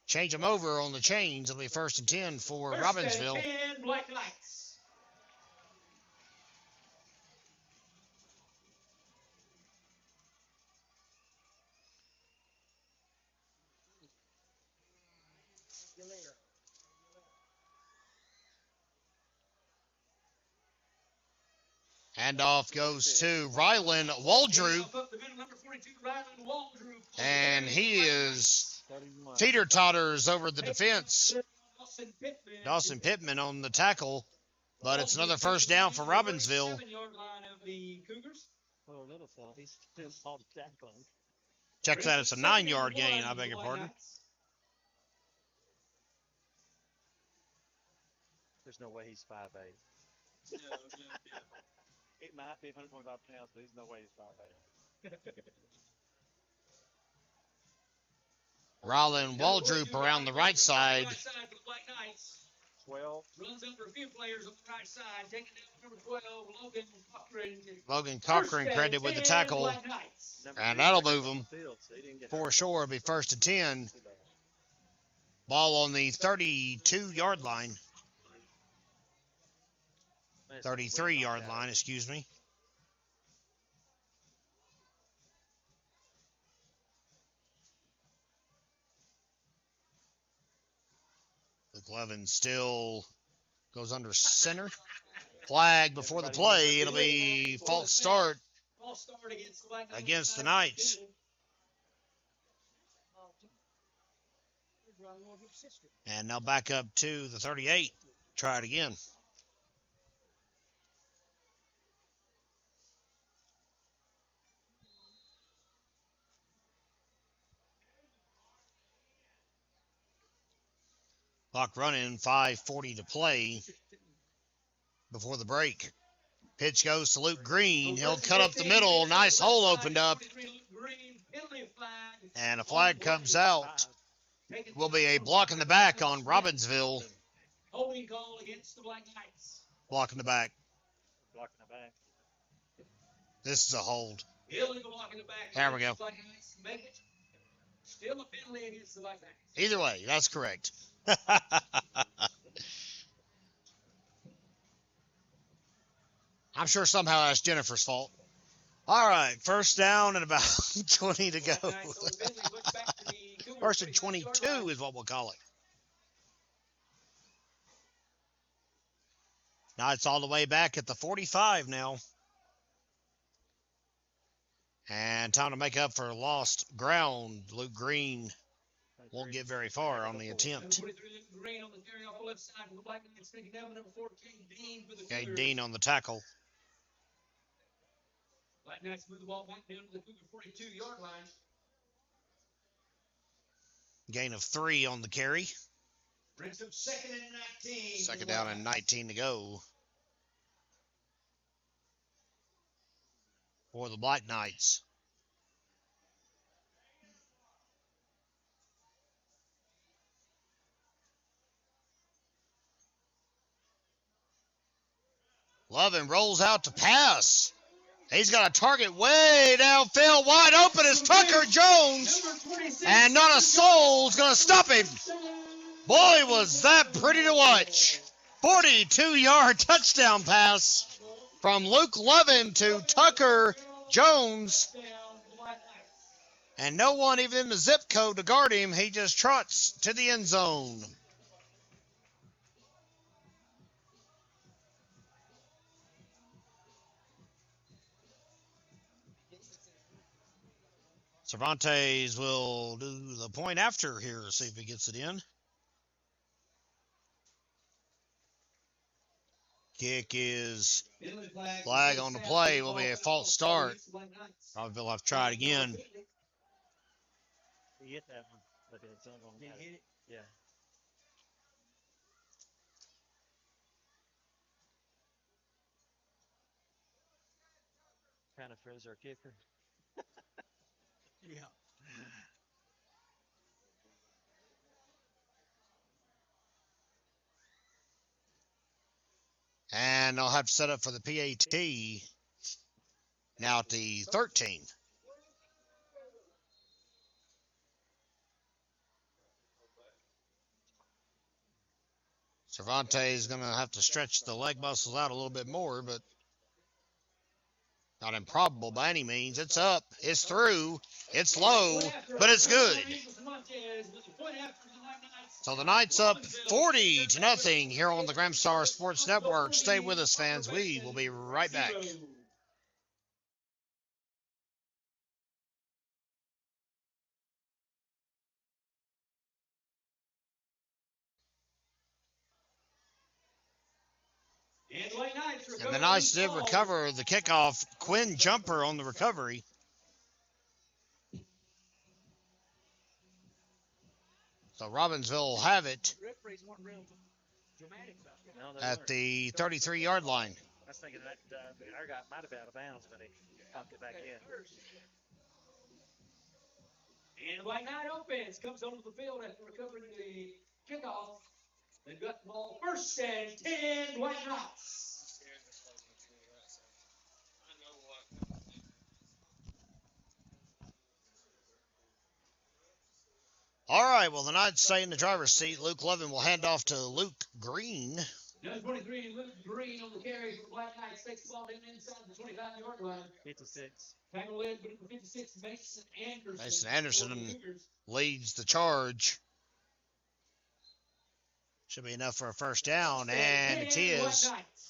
change them over on the chains. It'll be 1st and 10 for Robbinsville. Black Knights. Handoff goes to Rylan Waldrew, Up the middle, number 42, Rylan Waldrew. and he is 31. teeter-totters over the defense. Dawson Pittman. Dawson Pittman on the tackle, but it's another first down for Robbinsville. 7-yard line of the Cougars. Oh, little fella. He's still all tackling. Check that, it's a 9-yard gain, I beg your pardon. There's no way he's 5'8". No. It might be 125 pounds, but there's no way he's 5'8". Rylan Waldrew around the right side. Right side for the Black Knights. 12. Runs over a few players on the right side. Taking down number 12, Logan Cochran. Logan Cochran credited with the tackle, Black Knights. and that'll move him Field, so he didn't get for sure. It'll be 1st and 10. Ball on the 32-yard line. 33-yard line, excuse me. Luke Levin still goes under center. Flag before the play. It'll be false start False start against the Black Knights. against the Knights. And now back up to the 38. Try it again. Clock running, 5:40 to play before the break. Pitch goes to Luke Green. He'll cut up the middle. Nice hole opened up. And a flag comes out. Will be a block in the back on Robbinsville. Holding call against the Black Knights. Block in the back. blocking the back. This is a hold. Illegal block in the back. There we go. Black Knights make it. Still a penalty against the Black Knights. Either way, that's correct. I'm sure somehow that's Jennifer's fault. All right, first down and about 20 to go. First and 22 is what we'll call it. Now it's all the way back at the 45 now. And time to make up for lost ground. Luke Green won't get very far on the attempt. Okay, Dean on the tackle. Black Knights move the ball back down to the Cougar 42-yard line. Gain of 3 on the carry. Brings up second and 19. Second down and 19 to go for the Black Knights. Lovin rolls out to pass. He's got a target way downfield. Wide open is Tucker Jones. And not a soul's going to stop him. Boy, was that pretty to watch. 42-yard touchdown pass from Luke Lovin to Tucker Jones. And no one even in the zip code to guard him. He just trots to the end zone. Cervantes will do the point after here, see if he gets it in. Kick is flag on the play. Will be a false start. Probably will have to try it again. He hit that one, but it's not going to hit it. Yeah. Kind of froze our kicker. Yeah. And I'll have to set up for the PAT now at the 13. Cervantes is going to have to stretch the leg muscles out a little bit more, but not improbable by any means. It's up. It's through. It's low, but it's good. So the Knights up 40-0 here on the Gramstar Sports Network. Stay with us, fans. We will be right back. And the White Knights And recover the Knights the did ball. recover the kickoff. Quinn Jumper on the recovery. So Robbinsville will have it Referees weren't real dramatic about it. No, they at weren't. the 33-yard line. I was thinking that our guy might have been out of bounds, but he popped it back in. And the White Knight offense comes onto the field after recovering the kickoff. They've got the ball first and 10, White Knights. All right, well, the Knights stay in the driver's seat. Luke Levin will hand off to Luke Green. Number 23, Luke Green on the carry for the White Knights. Takes the ball inside the 25-yard line. 56. Tackle led by number 56, Mason Anderson. Mason Anderson for the Cougars. leads the charge. Should be enough for a first down, and it is. White Knights.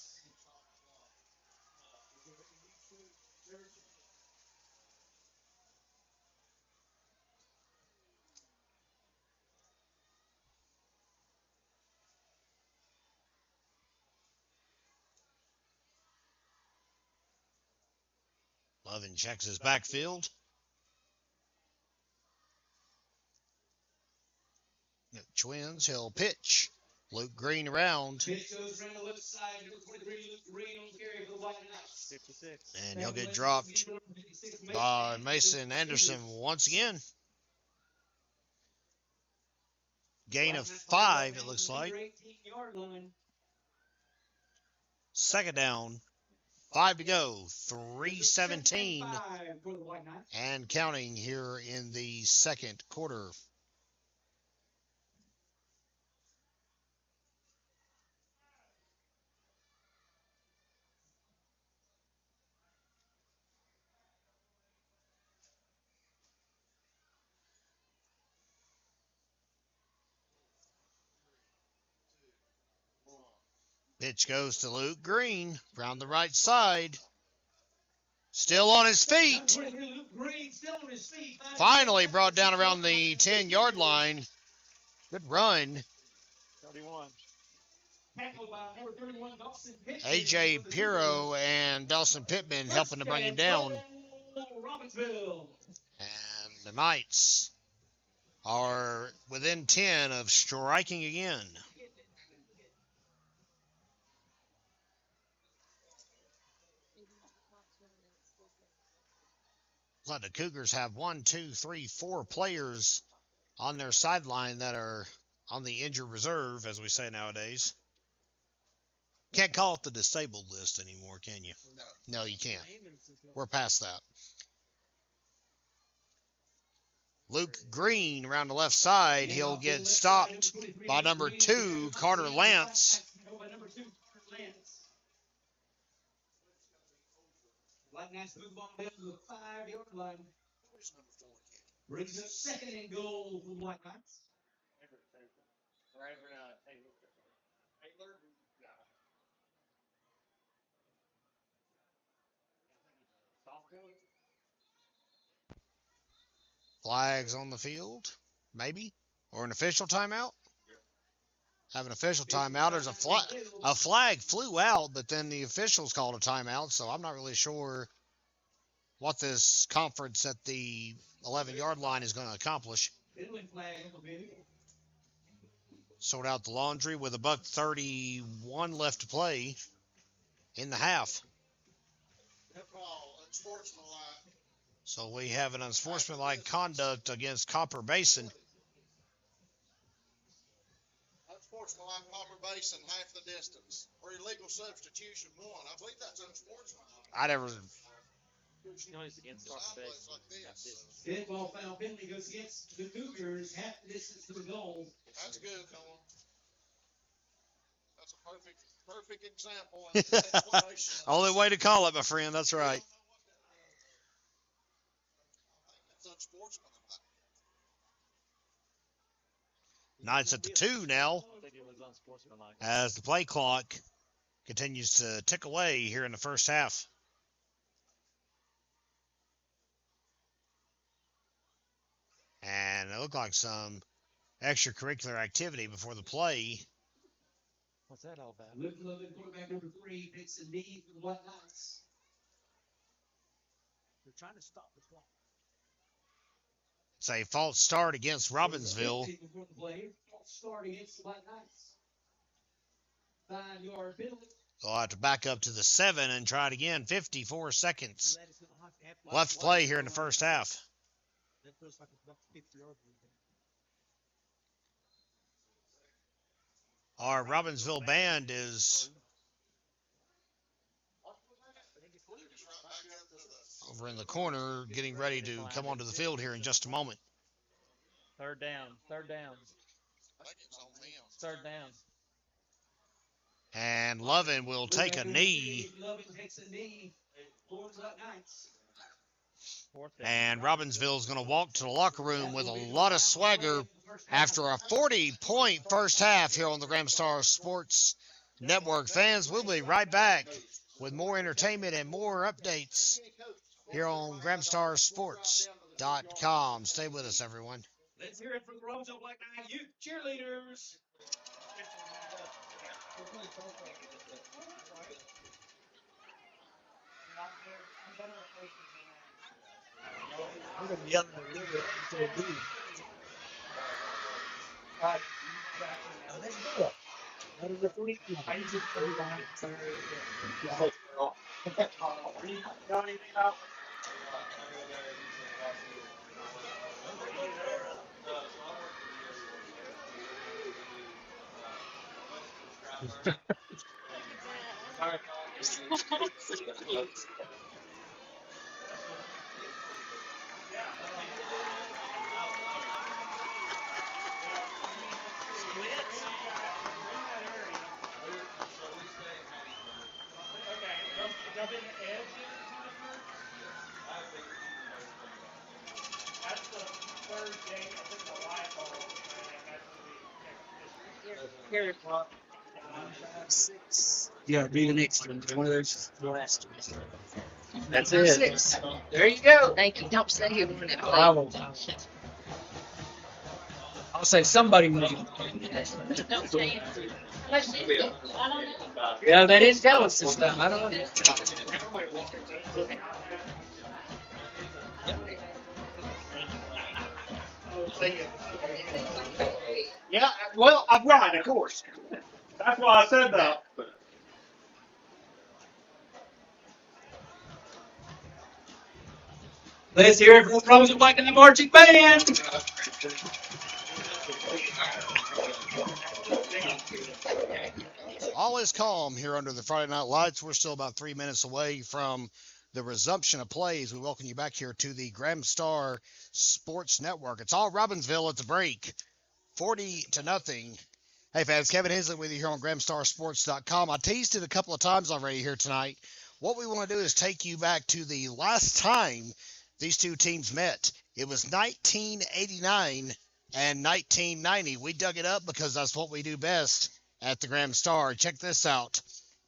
Levin checks his backfield. Twins, he'll pitch. Luke Green around. Pitch goes around the left side. Number 23, Luke Green on the carry for the White Knights. 56. And he'll get dropped by Mason Anderson once again. Gain of 5, it looks like. 18-yard line. Second down. 5 to go. 3:17 for the White Knights. and counting here in the second quarter. Pitch goes to Luke Green around the right side. Still on his feet. Luke Green still on his feet. Finally brought down around the 10-yard line. Good run. 31. Tackled by number 31, Dawson Pittman. A.J. Pirro and Dawson Pittman helping to bring him down. Robbinsville. And the Knights are within 10 of striking again. Let the Cougars have 4 players on their sideline that are on the injured reserve, as we say nowadays. Can't call it the disabled list anymore, can you? No, you can't. We're past that. Luke Green around the left side. He'll get stopped by number 2, Carter Lance. White Knights move the ball down to the 5-yard line. Brings up second and goal for the White Knights. Flags on the field, maybe, or an official timeout. Have an official timeout. There's a flag flew out, but then the officials called a timeout, so I'm not really sure what this conference at the 11-yard line is going to accomplish. Sort out the laundry with $1:31 left to play in the half. So we have an unsportsmanlike conduct against Copper Basin. Unsportsmanlike Copper Basin, half the distance. Or illegal substitution 1. I believe that's unsportsmanlike. I never. No, it's against Copper Basin. Like this. Dead ball foul penalty goes against the Cougars, half the distance to the goal. That's good, Colin. That's a perfect example. And explanation. Only way to call it, my friend. That's right. That's unsportsmanlike. Knights at the 2 now, I think it was unsportsmanlike. as the play clock continues to tick away here in the first half. And it looked like some extracurricular activity before the play What's that all about? Luke Lovin, quarterback number 3, takes a knee for the White Knights. They're trying to stop the clock. It's a false start against Robbinsville. Before the play, false start against the White Knights. 5-yard penalty. They'll have to back up to the 7 and try it again. 54 seconds left to play here in the first half. Our Robbinsville band is over in the corner getting ready to come onto the field here in just a moment. Third down. Third down. Third down. And Lovin will take a knee. Lovin takes a knee for the White Knights. And Robbinsville is going to walk to the locker room with a lot of swagger after a 40-point first half here on the Graham Star Sports Network. Fans, we'll be right back with more entertainment and more updates here on GrahamStarSports.com. Stay with us, everyone. Let's hear it from the Robbinsville Black Knight Youth Cheerleaders. I'm going to yell at the river until it leaves. Let's do it. That is a 40. I need to 39. Johnny, out. Yeah, be the next one. One of those last ones. That's it. 6. There you go. Thank you. Don't say you. I won't. I'll say somebody will. Don't say it. I don't know. Yeah, they didn't tell us this time. I don't know. Yeah, well, I'm right, of course. That's why I said that. Let's hear it from the Robbinsville Black Knight Marching Band. All is calm here under the Friday Night Lights. We're still about 3 minutes away from the resumption of plays. We welcome you back here to the Graham Star Sports Network. It's all Robbinsville at the break, 40-0. Hey fans, Kevin Hensley with you here on GrahamStarSports.com. I teased it a couple of times already here tonight. What we want to do is take you back to the last time these two teams met. It was 1989 and 1990. We dug it up because that's what we do best at the Graham Star. Check this out.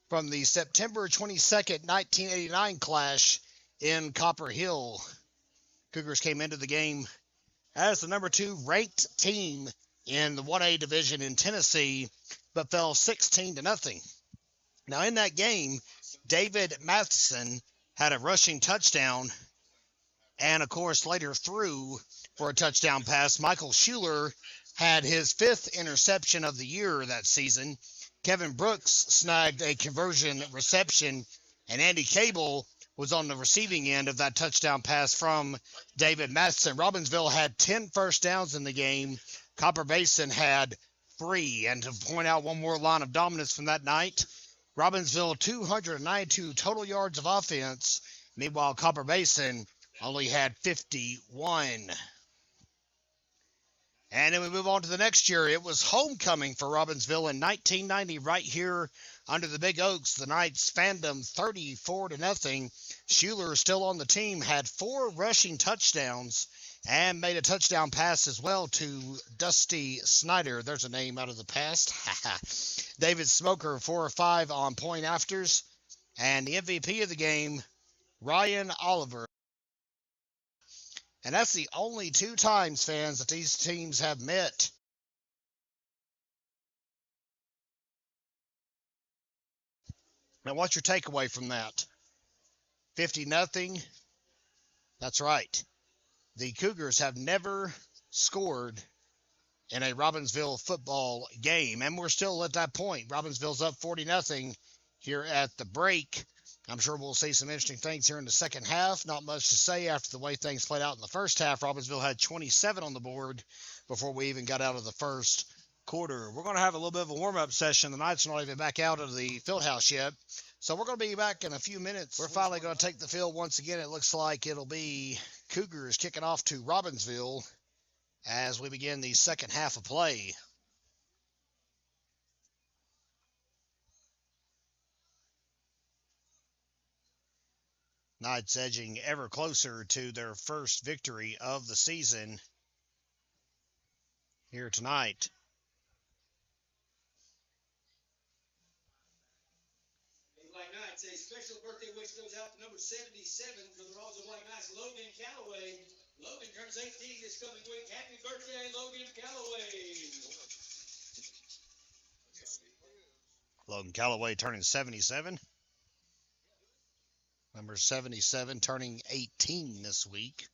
From the September 22nd, 1989 clash in Copper Hill, Cougars came into the game as the number 2 ranked team in the 1A division in Tennessee, but fell 16-0. Now in that game, David Matheson had a rushing touchdown and, of course, later threw for a touchdown pass. Michael Schuler had his 5th interception of the year that season. Kevin Brooks snagged a conversion reception, and Andy Cable was on the receiving end of that touchdown pass from David Matheson. Robbinsville had 10 first downs in the game. Copper Basin had 3. And to point out one more line of dominance from that night, Robbinsville 292 total yards of offense. Meanwhile, Copper Basin only had 51. And then we move on to the next year. It was homecoming for Robbinsville in 1990 right here under the Big Oaks. The Knights fandom 34-0. Schuler, still on the team, had 4 rushing touchdowns and made a touchdown pass as well to Dusty Snyder. There's a name out of the past. David Smoker, 4 or 5 on point afters. And the MVP of the game, Ryan Oliver. And that's the only 2 times, fans, that these teams have met Now, what's your takeaway from that? 50-0. That's right. The Cougars have never scored in a Robbinsville football game, and we're still at that point. Robbinsville's up 40-0 here at the break. I'm sure we'll see some interesting things here in the second half. Not much to say after the way things played out in the first half. Robbinsville had 27 on the board before we even got out of the first quarter. We're going to have a little bit of a warm-up session. The Knights are not even back out of the field house yet. So we're going to be back in a few minutes. We're finally going to take the field once again. It looks like it'll be Cougars kicking off to Robbinsville as we begin the second half of play. Knights edging ever closer to their first victory of the season here tonight. Black Knights, a special birthday wish goes out to number 77 for the Rosa Black Knights, Logan Calloway. Logan turns 18 this coming week. Happy birthday, Logan Calloway. Logan Calloway turning 77. Number 77 turning 18 this week.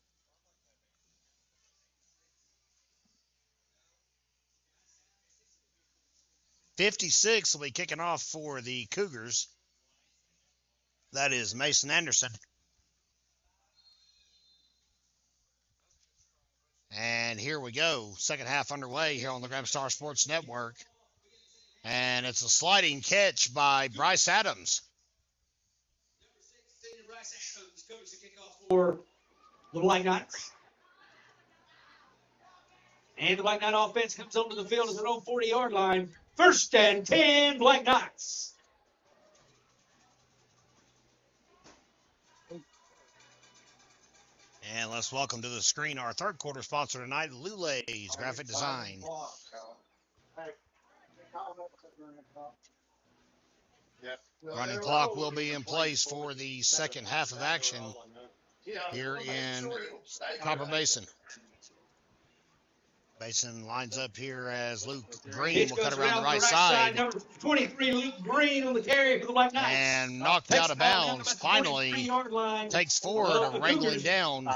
'56 will be kicking off for the Cougars. That is Mason Anderson. And here we go. Second half underway here on the Graham Star Sports Network. And it's a sliding catch by Bryce Adams. Bryce Adams goes to kick off for the Black Knights. And the Black Knight offense comes onto the field at their own 40-yard line. 1st and 10, Black Knights. And let's welcome to the screen our third quarter sponsor tonight, Lulay's Graphic Design. Running clock will be in place for the second half of action here in Copper Basin. Basin lines up here as Luke Green will cut around the right side. Number 23, Luke Green on the carry for the Black Knights. And knocked out of bounds. Finally takes forward, wrangling down.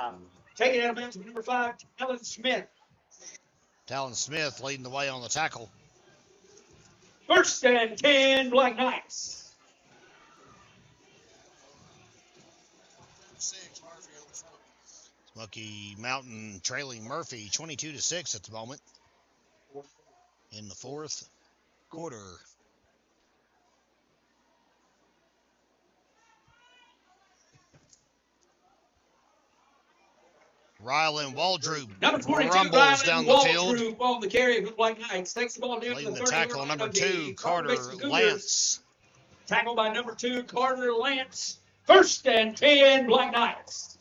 Taking out of bounds with number 5, Talon Smith. Talon Smith leading the way on the tackle. 1st and 10, Black Knights. Smoky Mountain trailing Murphy 22-6 at the moment in the fourth quarter. Rylan Waldrew rumbles down the field. On the carry for the Black Knights. Takes the ball down leading to the tackle, number 2, Carter Lance. Tackled by number 2, Carter Lance. 1st and 10, Black Knights.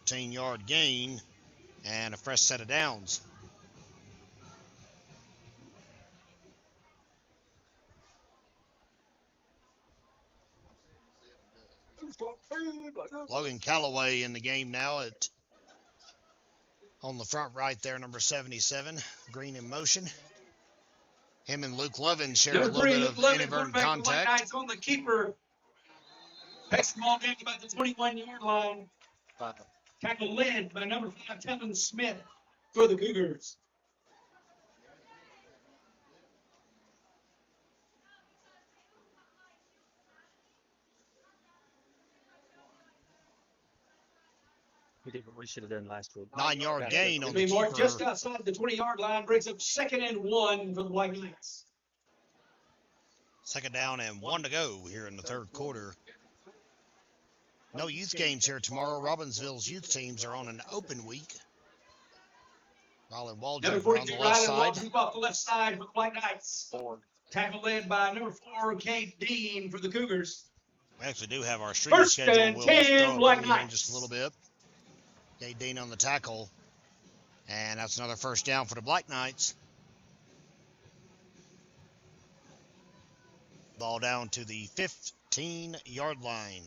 14-yard gain and a fresh set of downs. Logan Calloway in the game now on the front right there, number 77, Green in motion. Him and Luke Lovin share a little bit of inadvertent contact. On the keeper. Takes the ball down to about the 21-yard line. Tackle led by number 5, Talon Smith for the Cougars. We did what we should have done last week. 9-yard gain on the It'll be keeper. just outside the 20-yard line. Brings up 2nd and 1 for the Black Knights. Second down and 1 to go here in the third quarter. No youth games here tomorrow. Robbinsville's youth teams are on an open week. Rylan Waldrew on the left side. Waldrew off the left side for the Black Knights. Tackle led by number 4, Kate Dean for the Cougars. We actually do have our stream schedule. We'll throw it in just a little bit. Kate Dean on the tackle. And that's another first down for the Black Knights. Ball down to the 15-yard line.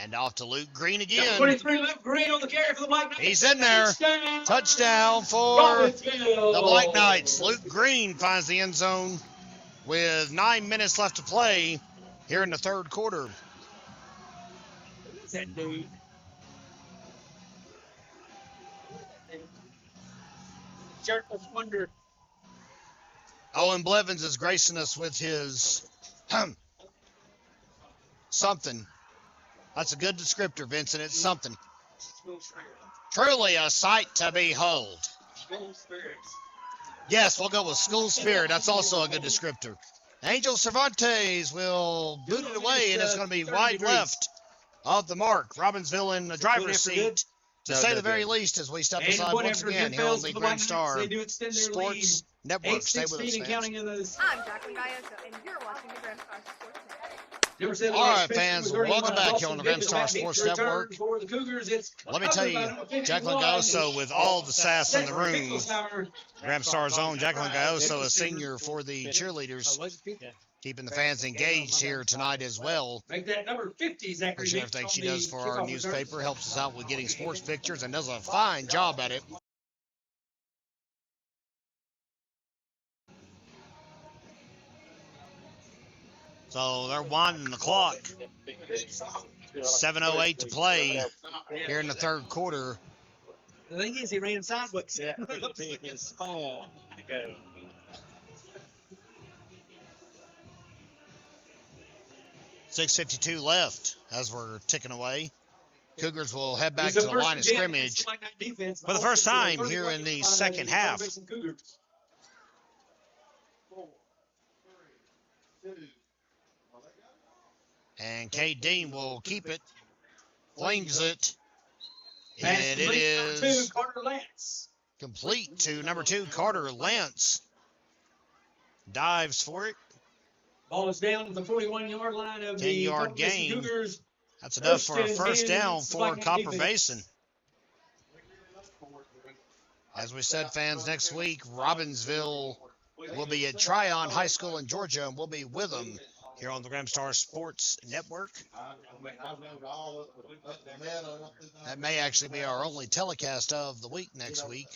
And off to Luke Green Number again. 23, Luke Green on the carry for the Black Knights. He's in there. Touchdown for Robbinsville. the Black Knights. Luke Green finds the end zone with 9 minutes left to play here in the third quarter. Who's that dude? Shirtless wonder. Owen Blevins is gracing us with his something. That's a good descriptor, Vincent. It's something. Truly a sight to behold. School spirits. Yes, we'll go with school spirit. That's also a good descriptor. Angel Cervantes will boot it away, and it's going to be wide left of the mark. Robbinsville in the driver's seat, to say the very least, as we step aside once again here on the Grand Star Sports Network. Stay with us, fans. I'm Jacqueline Galloso, and you're watching the Grand Star Sports Network. All right, fans, welcome back here on the Grand Star Sports Network. Let me tell you, Jacqueline Galloso with all the sass in the room. Grand Star's own Jacqueline Galloso, a senior for the cheerleaders, keeping the fans engaged here tonight as well. Make that number 50, Zachary. Appreciate everything she does for our newspaper, helps us out with getting sports pictures, and does a fine job at it. So they're winding the clock. 7:08 to play here in the third quarter. The thing is, he ran sideways. Yeah, it's fine to go. .652 left as we're ticking away. Cougars will head back to the line of scrimmage for the first time here in the second half. And Cade Dean will keep it, flings it, and it is complete to number 2, Carter Lance. Dives for it. Ball is down to the 41-yard line of the 10-yard gain. Cougars. That's enough for a first down for Copper Basin. As we said, fans, next week, Robbinsville will be at Tryon High School in Georgia, and we'll be with them here on the Grand Star Sports Network. That may actually be our only telecast of the week next week.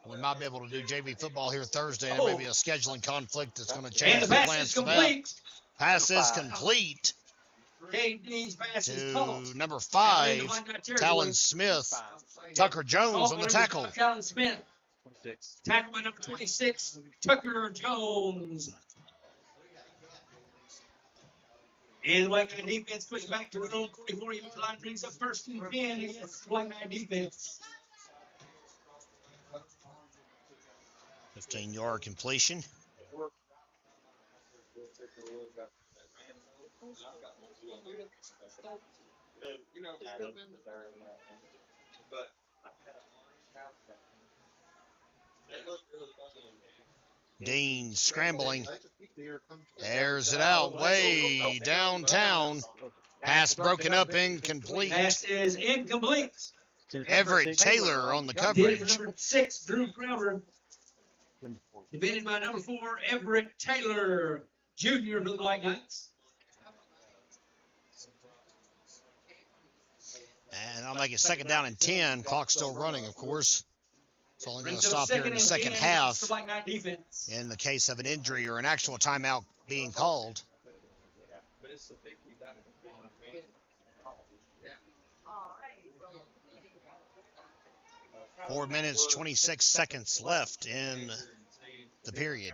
We might be able to do JV football here Thursday, and maybe a scheduling conflict that's going to change the plans for that. Pass is complete to number 5, Talon Smith. Tucker Jones on the tackle. Talon Smith. Tackle by number 26, Tucker Jones. And the Black Knight defense puts back to their own 44-yard line, brings up first and 10 against the Black Knight defense. 15-yard completion. Dean scrambling. Airs it out way downtown. Pass broken up, incomplete. Pass is incomplete. Everett Taylor on the coverage. Number 6, Drew Crowder. Defended by number 4, Everett Taylor, Jr. for the Black Knights. And I'll make it second down and 10. Clock still running, of course. It's only going to stop here in the second half in the case of an injury or an actual timeout being called. Four minutes, 26 seconds left in the period.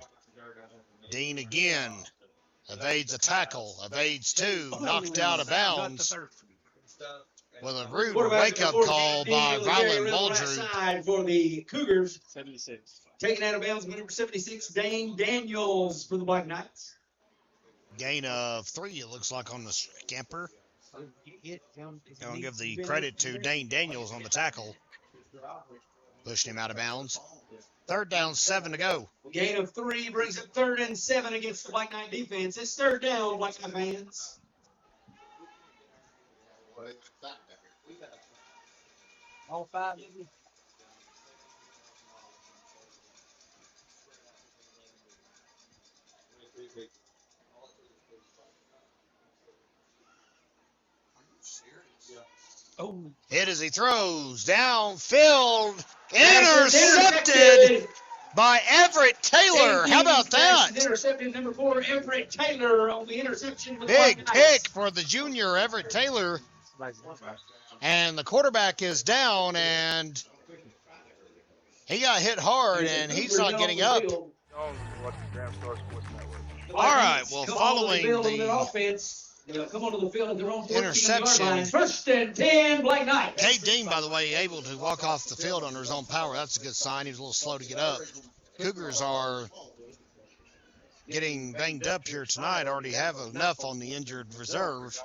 Dean again evades a tackle, evades 2, knocked out of bounds with a rude wake-up call by Rylan Muldrew. For the Cougars, 76. Taken out of bounds by number 76, Dane Daniels for the Black Knights. Gain of 3, it looks like, on the scamper. I'll give the credit to Dane Daniels on the tackle. Pushing him out of bounds. Third down, 7 to go. Gain of 3 brings up 3rd and 7 against the Black Knight defense. It's 3rd down, Black Knight fans. All 5. Oh, Hit as he throws downfield. Intercepted by Everett Taylor. How about that? Intercepted number 4, Everett Taylor on the interception. For the Big White Knights. pick for the junior, Everett Taylor. And the quarterback is down, and he got hit hard, and he's not getting up. All right, well, following the offense, come onto the field at their own 14-yard interception. line. First and 10, Black Knights. Cade Dean, by the way, able to walk off the field under his own power. That's a good sign. He was a little slow to get up. Cougars are getting banged up here tonight. Already have enough on the injured reserve.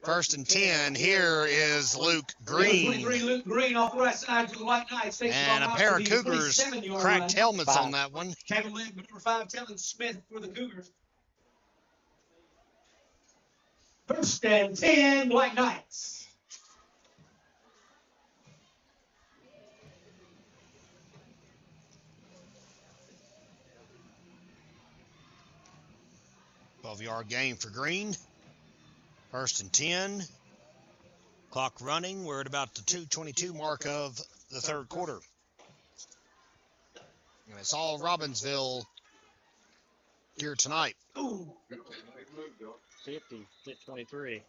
First and 10. Here is Luke Green. Luke Green off the right side to the White Knights. And a pair of Cougars cracked helmets on that one. Tackle led by number 5, Tellen Smith for the Cougars. First and 10, Black Knights. Yard game for Green. First and 10. Clock running. We're at about the 2:22 mark of the third quarter. And it's all Robbinsville here tonight. Ooh. 50, 23.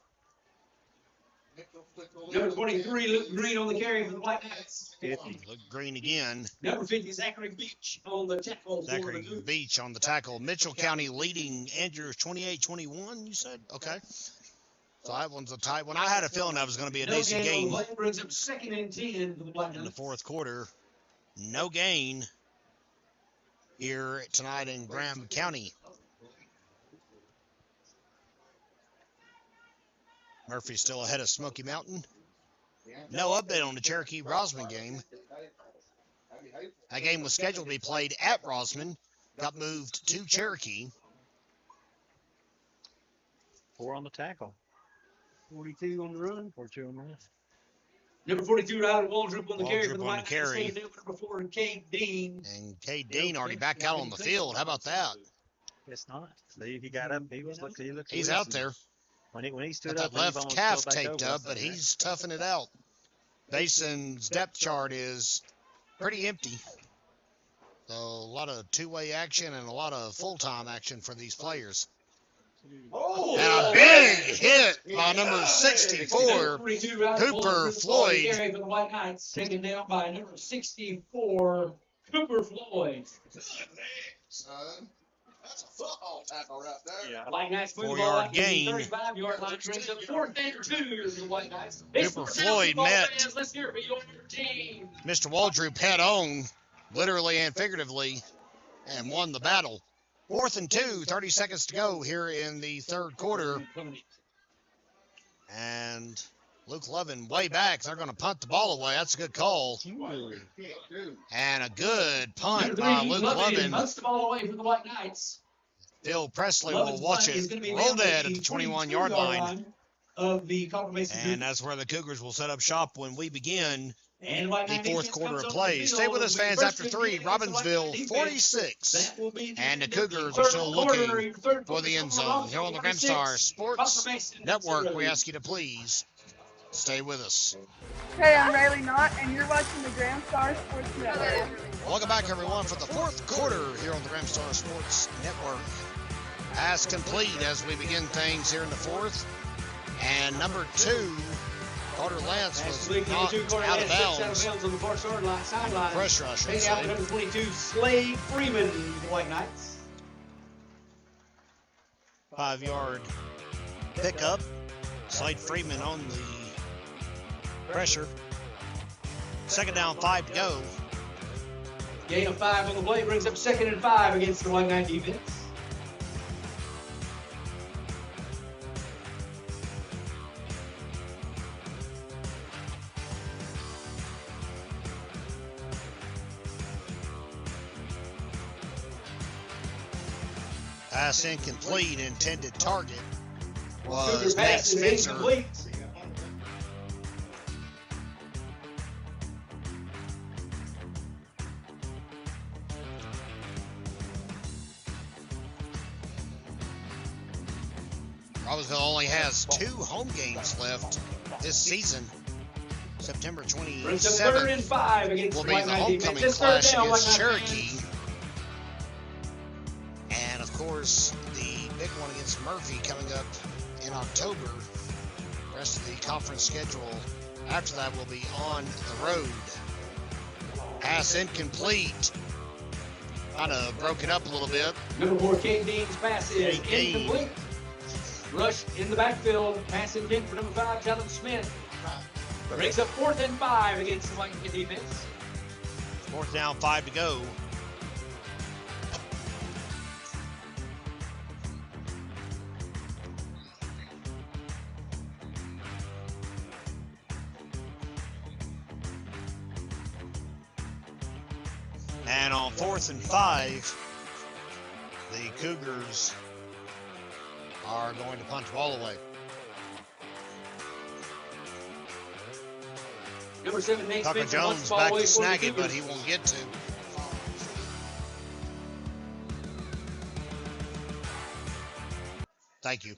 Number 23, Luke Green on the carry for the Black Knights. 50. Luke Green again. Number 50, Zachary Beach on the tackle. Zachary Beach on the tackle. Mitchell County leading Andrews 28-21, you said? Okay. So that one's a tight one. I had a feeling that was going to be a decent game Brings up second and 10 for the Black Knights. in the fourth quarter. No gain here tonight in Graham County. Murphy's still ahead of Smoky Mountain. No update on the Cherokee-Rosman game. That game was scheduled to be played at Rosman. Got moved to Cherokee. 4 on the tackle. 42 on the run. 42 on the run. Number 42, Ryder Waldrop on the carry for the Waldrop on White the Knights. carry. Number 4, Cade Dean. And Cade Dean already back out on the field. How about that? It's not. See, he got up. He's out there. When he stood Got up, that left calf taped up, but he's toughing it out. Basin's depth chart is pretty empty. So a lot of two-way action and a lot of full-time action for these players. Oh, And a big hit by number 64, Cooper Floyd. Carry for the White Knights, taken down by number 64, Cooper Floyd. Son, that's a football tackle right there. Yeah. White Knights move the 4-yard ball out to the gain. 35-yard line, brings up 4th and 2 for the White Knights. Cooper Floyd met Let's hear it for your team. Mr. Waldrop head on, literally and figuratively, and won the battle. 4th and 2, 30 seconds to go here in the third quarter. And Luke Levin way back. They're going to punt the ball away. That's a good call. And a good punt by Luke Levin. Punts the ball away for the White Knights. Phil Presley Levin's will watch punt is it. gonna be Roll down dead at at the 21-yard line. Of the Colorado Basin. And that's where the Cougars will set up shop when we begin And the fourth quarter of play. Stay with us, fans. After 3, Robbinsville 46. And the Cougars are still looking for the end zone. Here on the Grimstar Sports Network, we ask you to please stay with us. Hey, I'm Riley Knott, and you're watching the Grand Star Sports Network. Welcome back, everyone, for the fourth quarter here on the Grimstar Sports Network. As complete as we begin things here in the fourth. And number 2, Carter Lance was knocked out of bounds. On the far sideline. Pressure, I should Taking out say. number 22, Slade Freeman, the White Knights. 5-yard pickup. Slade Freeman on the pressure. Second down, 5 to go. Gain of 5 on the play brings up 2nd and 5 against the White Knight defense. Pass incomplete. Intended target Cougar was Nate pass is Spencer. incomplete. Robbinsville only has 2 home games left this season. September Brings up 3rd 27th and 5 against will the be White the Knight defense. homecoming It's 3rd clash down, White against Knight Cherokee. fans. And of course, the big one against Murphy coming up in October. The rest of the conference schedule after that will be on the road. Pass incomplete. Kind of broke it up a little bit. Number 4, Kate Dean's pass is Kate Dean. incomplete. Rush in the backfield. Pass intended for number 5, Jonathan Smith. Brings up 4th and 5 against the White Knight defense. 4th down, 5 to go. And on 4th and 5, the Cougars are going to punt the ball away. Number 7, Nate Tucker Spencer punts Jones the ball back away to for the snag it, but Cougars. he won't get to. Thank you.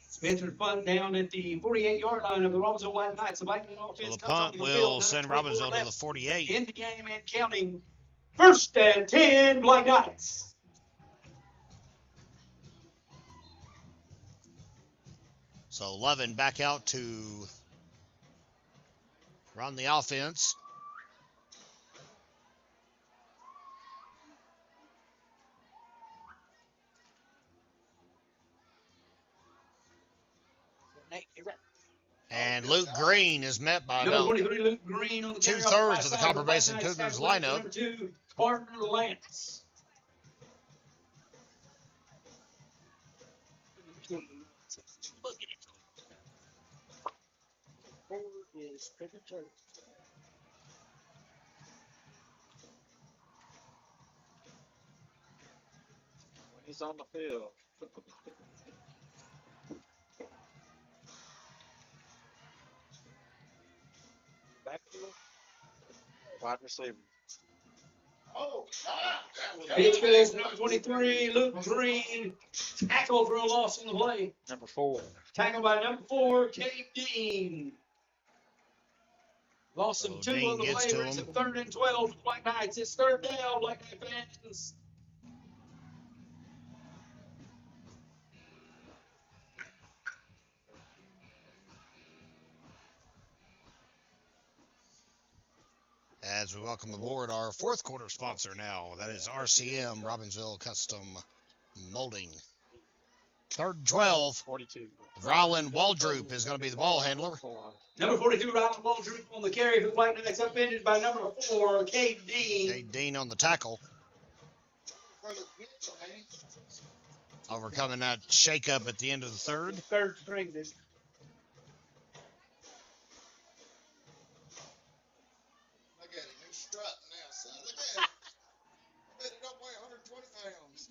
Spencer punt down at the 48-yard line of the Robbinsville White Knights. The Black Knight offense So the comes punt onto the will field. send 24 Robbinsville to the left 48. in the game and counting. 1st and 10, Black Knights. So Levin back out to run the offense. And Luke Green is met by Number about 23, Luke Green on the carry. 2/3 of the Copper Black Basin Knights Cougars tackle lineup. Number 2, Partner Lance. When he's on the field. Backfield. Wide receiver. Oh, God. Pitch goes number 23, Luke Green. Tackle for a loss on the play. Number 4. Tackled by number 4, Kate Dean. Loss So of 2 Dean on the gets play. to Brings him. up 3rd and 12 for Black Knights. It's 3rd down, Black Knight fans. As we welcome aboard our 4th quarter sponsor now. That is RCM, Robbinsville Custom Molding. 3rd and 12. 42. Rylan Waldroop is going to be the ball handler. Number 42, Robin Waldroop on the carry for the Black Knights, upended by number 4, Kate Dean. Kate Dean on the tackle. Overcoming that shakeup at the end of the 3rd. 3rd string, dude. Look at him. He's strutting now, son. Look at him. I bet he don't weigh 120 pounds.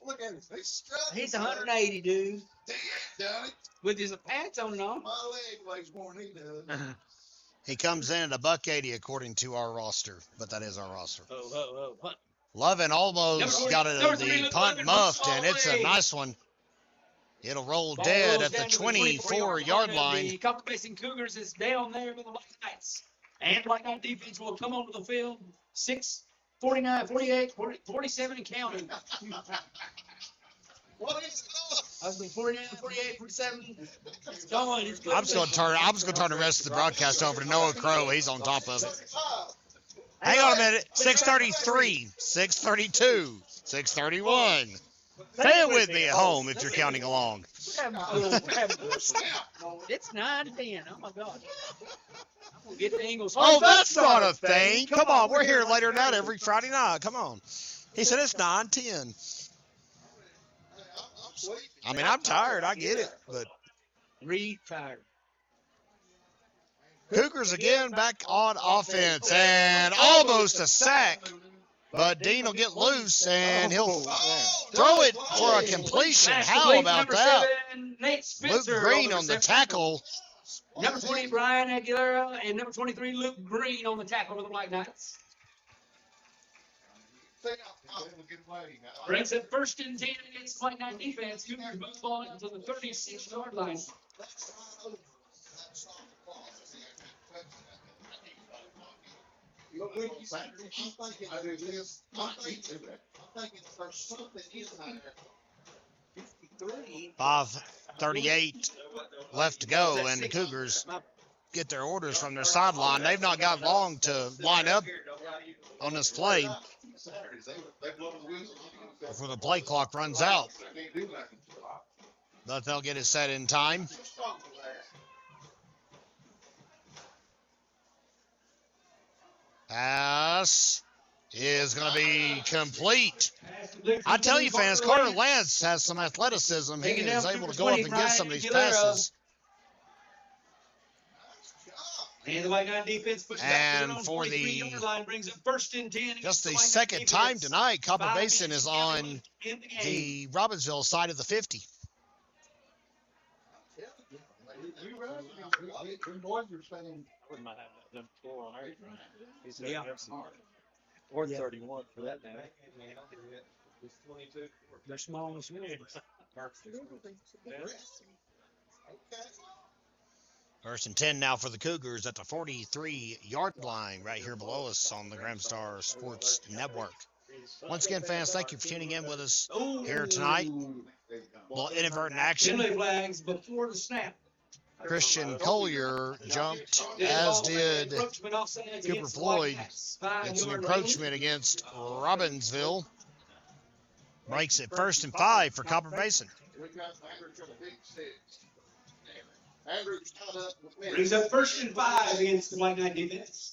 Look at him. He's strutting. He's 180, dude. Damn it. With his pants on and on. My leg weighs more than he does. He comes in at $180 according to our roster, but that is our roster. Punt. Lovin almost Number got number the 3, punt Lovin muffed, punts and it's a away. nice one. It'll roll Ball dead rolls at the down to 24-yard line. The Copper Basin Cougars is down there with the Black Knights. And Black Knight defense will come onto the field. 6, 49, 48, 40, 47 and counting. What is it? I was going 49, 48, 47. It's going. It's good. I'm just going to turn the rest of the broadcast over to Noah Crow. He's on top of it. Hang on a minute. 6:33, 6:32, 6:31. Say it with me at home if you're counting along. It's 9-10. Oh my God. I'm gonna get the Eagles. Oh, that's not a thing. Come on, we're here later than that every Friday night. Come on. He said it's 9:10. I mean, I'm tired. I get it, but Retired. Cougars again back on offense and almost a sack. But Dean will get loose and he'll throw it for a completion. How about that? Luke Green on the tackle. Number 20, Brian Aguilera, and number 23, Luke Green on the tackle for the Black Knights. Brings up 1st and 10 against the White Knight defense. Cougars move ball into the 36-yard line. I'm thinking there's something in there. 5:38 left to go, and the Cougars get their orders from their sideline. They've not got long to line up on this play before the play clock runs out. But they'll get it set in time. Pass is going to be complete. I tell you, fans, Carter Lance has some athleticism. He is able to go up and get some of these passes. And the White Knight defense pushes back to their own 23-yard line, brings up 1st and 10. Just the second time tonight, Copper Basin is on the Robbinsville side of the 50. We might have that done before on our He said or 31 for that matter. They're small as well. First and 10 now for the Cougars at the 43-yard line right here below us on the Gramstar Sports Network. Once again, fans, thank you for tuning in with us here tonight. Little inadvertent action. Penalty flags before the snap. Christian Collier jumped, as did Cooper Floyd. It's an encroachment against Robbinsville. Makes it 1st and 5 for Copper Basin. Brings up 1st and 5 against the White Knight defense.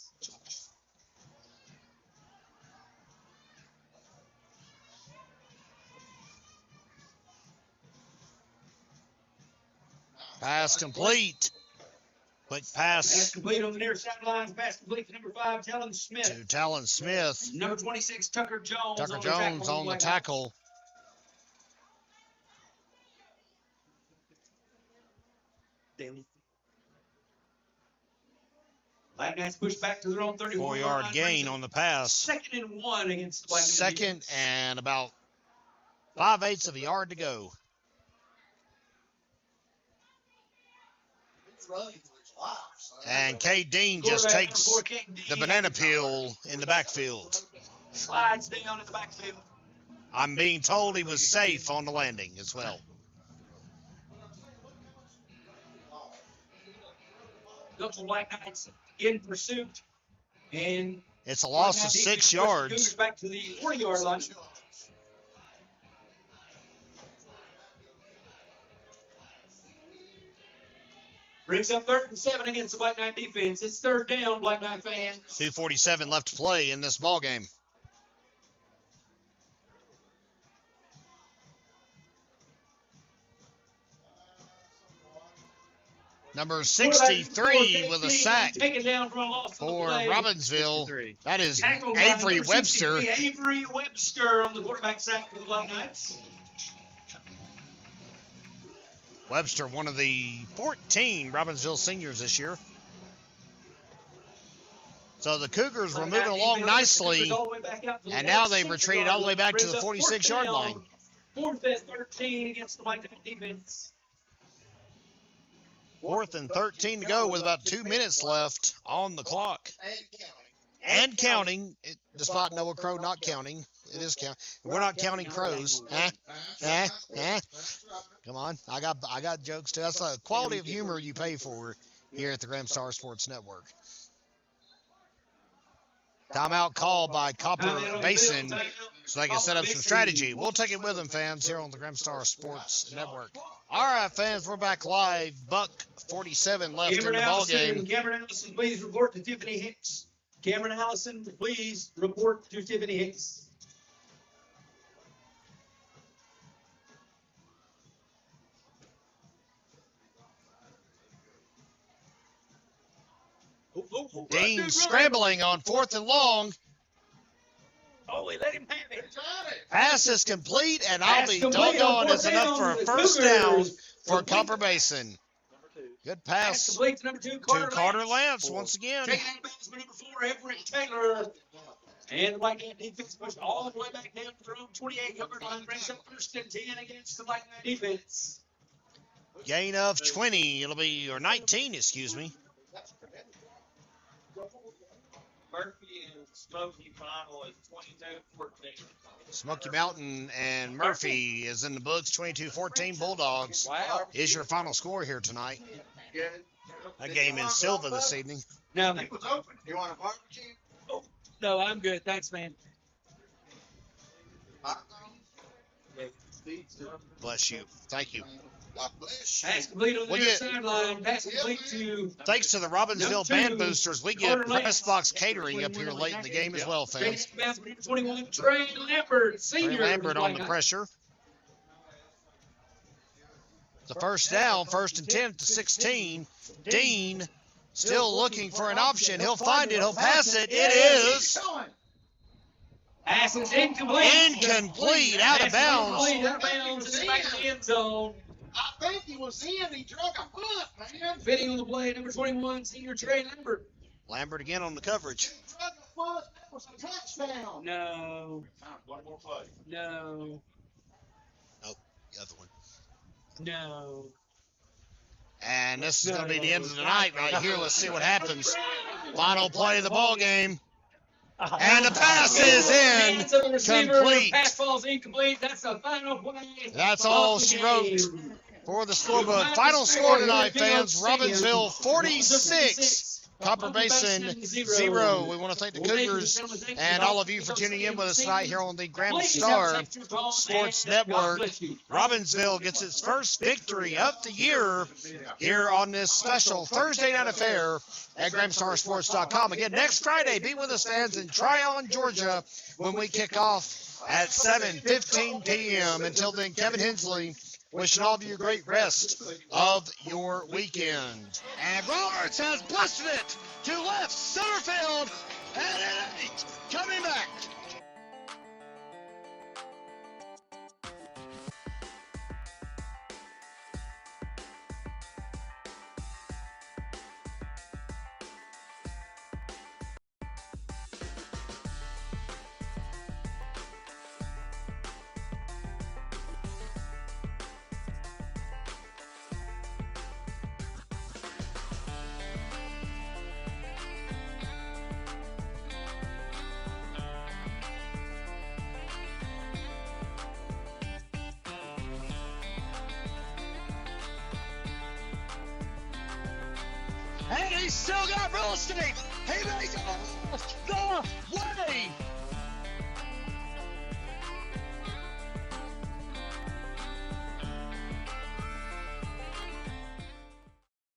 Pass complete. Quick Pass pass complete on the near sidelines. Pass complete to number 5, Talon Smith. to Talon Smith. Number 26, Tucker Jones. Tucker Jones on the tackle. White Knights push back to their own 34 4-yard gain on the pass. 2nd and 1 against the White Knight Second defense. and about 5/8 of a yard to go. And Cade Dean just takes the banana peel in the backfield. Slides down in the backfield. I'm being told he was safe on the landing as well. Looks like White Knights in pursuit. And It's a loss of 6 yards. Cougars back to the 40-yard line. Brings up 3rd and 7 against the White Knight defense. It's 3rd down, Black Knight fans. 2:47 left to play in this ball game. Number 63 with a sack Taken down for a loss for on the play. Robbinsville. That is Tackled by Avery number Webster. 63, Avery Webster on the quarterback sack for the Black Knights. Webster, one of the 14 Robbinsville seniors this year. So the Cougars were moving along nicely, and now they've retreated all the way back to the 46-yard line. 4th and 13 against the White Knight defense. 4th and 13 to go with about 2 minutes left on the clock. And counting, despite Noah Crow not counting. It is counting. We're not counting crows. Come on, I got jokes too. That's the quality of humor you pay for here at the Gramstar Sports Network. Timeout call by Copper Basin so they can set up some strategy. We'll take it with them, fans, here on the Gramstar Sports Network. All right, fans, we're back live. Buck 47 left in the ball game. Cameron Allison, please report to Tiffany Hicks. Cameron Allison, please report to Tiffany Hicks. Dean scrambling on 4th and long. Oh, we let him have it. Pass is complete, and I'll be doggone is enough for a first down for Copper Basin. Good pass Complete to number 2, to Carter Lance once again. Taking out of bounds by number 4, Everett Taylor. And the Blacknat defense pushed all the way back down to their own 28-yard line, brings up 1st and 10 against the Blacknat defense. Gain of 20. It'll be, or 19, excuse me. Murphy and Smoky final is 22-14. Smoky Mountain and Murphy is in the books, 22-14 Bulldogs. Wow. Is your final score here tonight. That game in Silva this evening. Now, It was open. You want a barbecue? no, I'm good. Thanks, man. Bless you. Thank you. God bless Pass you. complete on the We'll near get- sideline. Pass complete to Thanks to the Robbinsville Number Band two, Boosters, we get Carter Lance. press box catering up here late in the game as well, fans. 21, Trey Lambert, Trey senior. Lambert on the pressure. The first down, 1st and 10 to 16. Dean still looking for an option. He'll find it. He'll pass it. It is Pass is incomplete. incomplete, out of bounds. Incomplete, out of bounds. It's back in the end zone. I think he was in. He drug a foot, man. Fitting on the play, number 21, senior Trey Lambert. Lambert again on the coverage. He drug a foot. That was a touchdown. No, One more play. no, The other one. no. And this is going to be the end of the night right here. Let's see what happens. Final play of the ball game. And the pass is Hands of the in. receiver, Complete. Pass falls incomplete. That's the final play. That's of all the she game. wrote for the scorebook. Final score tonight, fans. Robbinsville 46. Copper Basin 0. We want to thank the Cougars and all of you for tuning in with us tonight here on the Grand Star Sports Network. Robbinsville gets its first victory of the year here on this special Thursday night affair at GrandStarSports.com. Again, next Friday, be with us, fans, in Tryon, Georgia, when we kick off at 7:15 p.m. Until then, Kevin Hensley wishing all of you a great rest of your weekend. And Roberts has busted it to left center field, and it ain't coming back. And he's still got real estate. He makes it the way.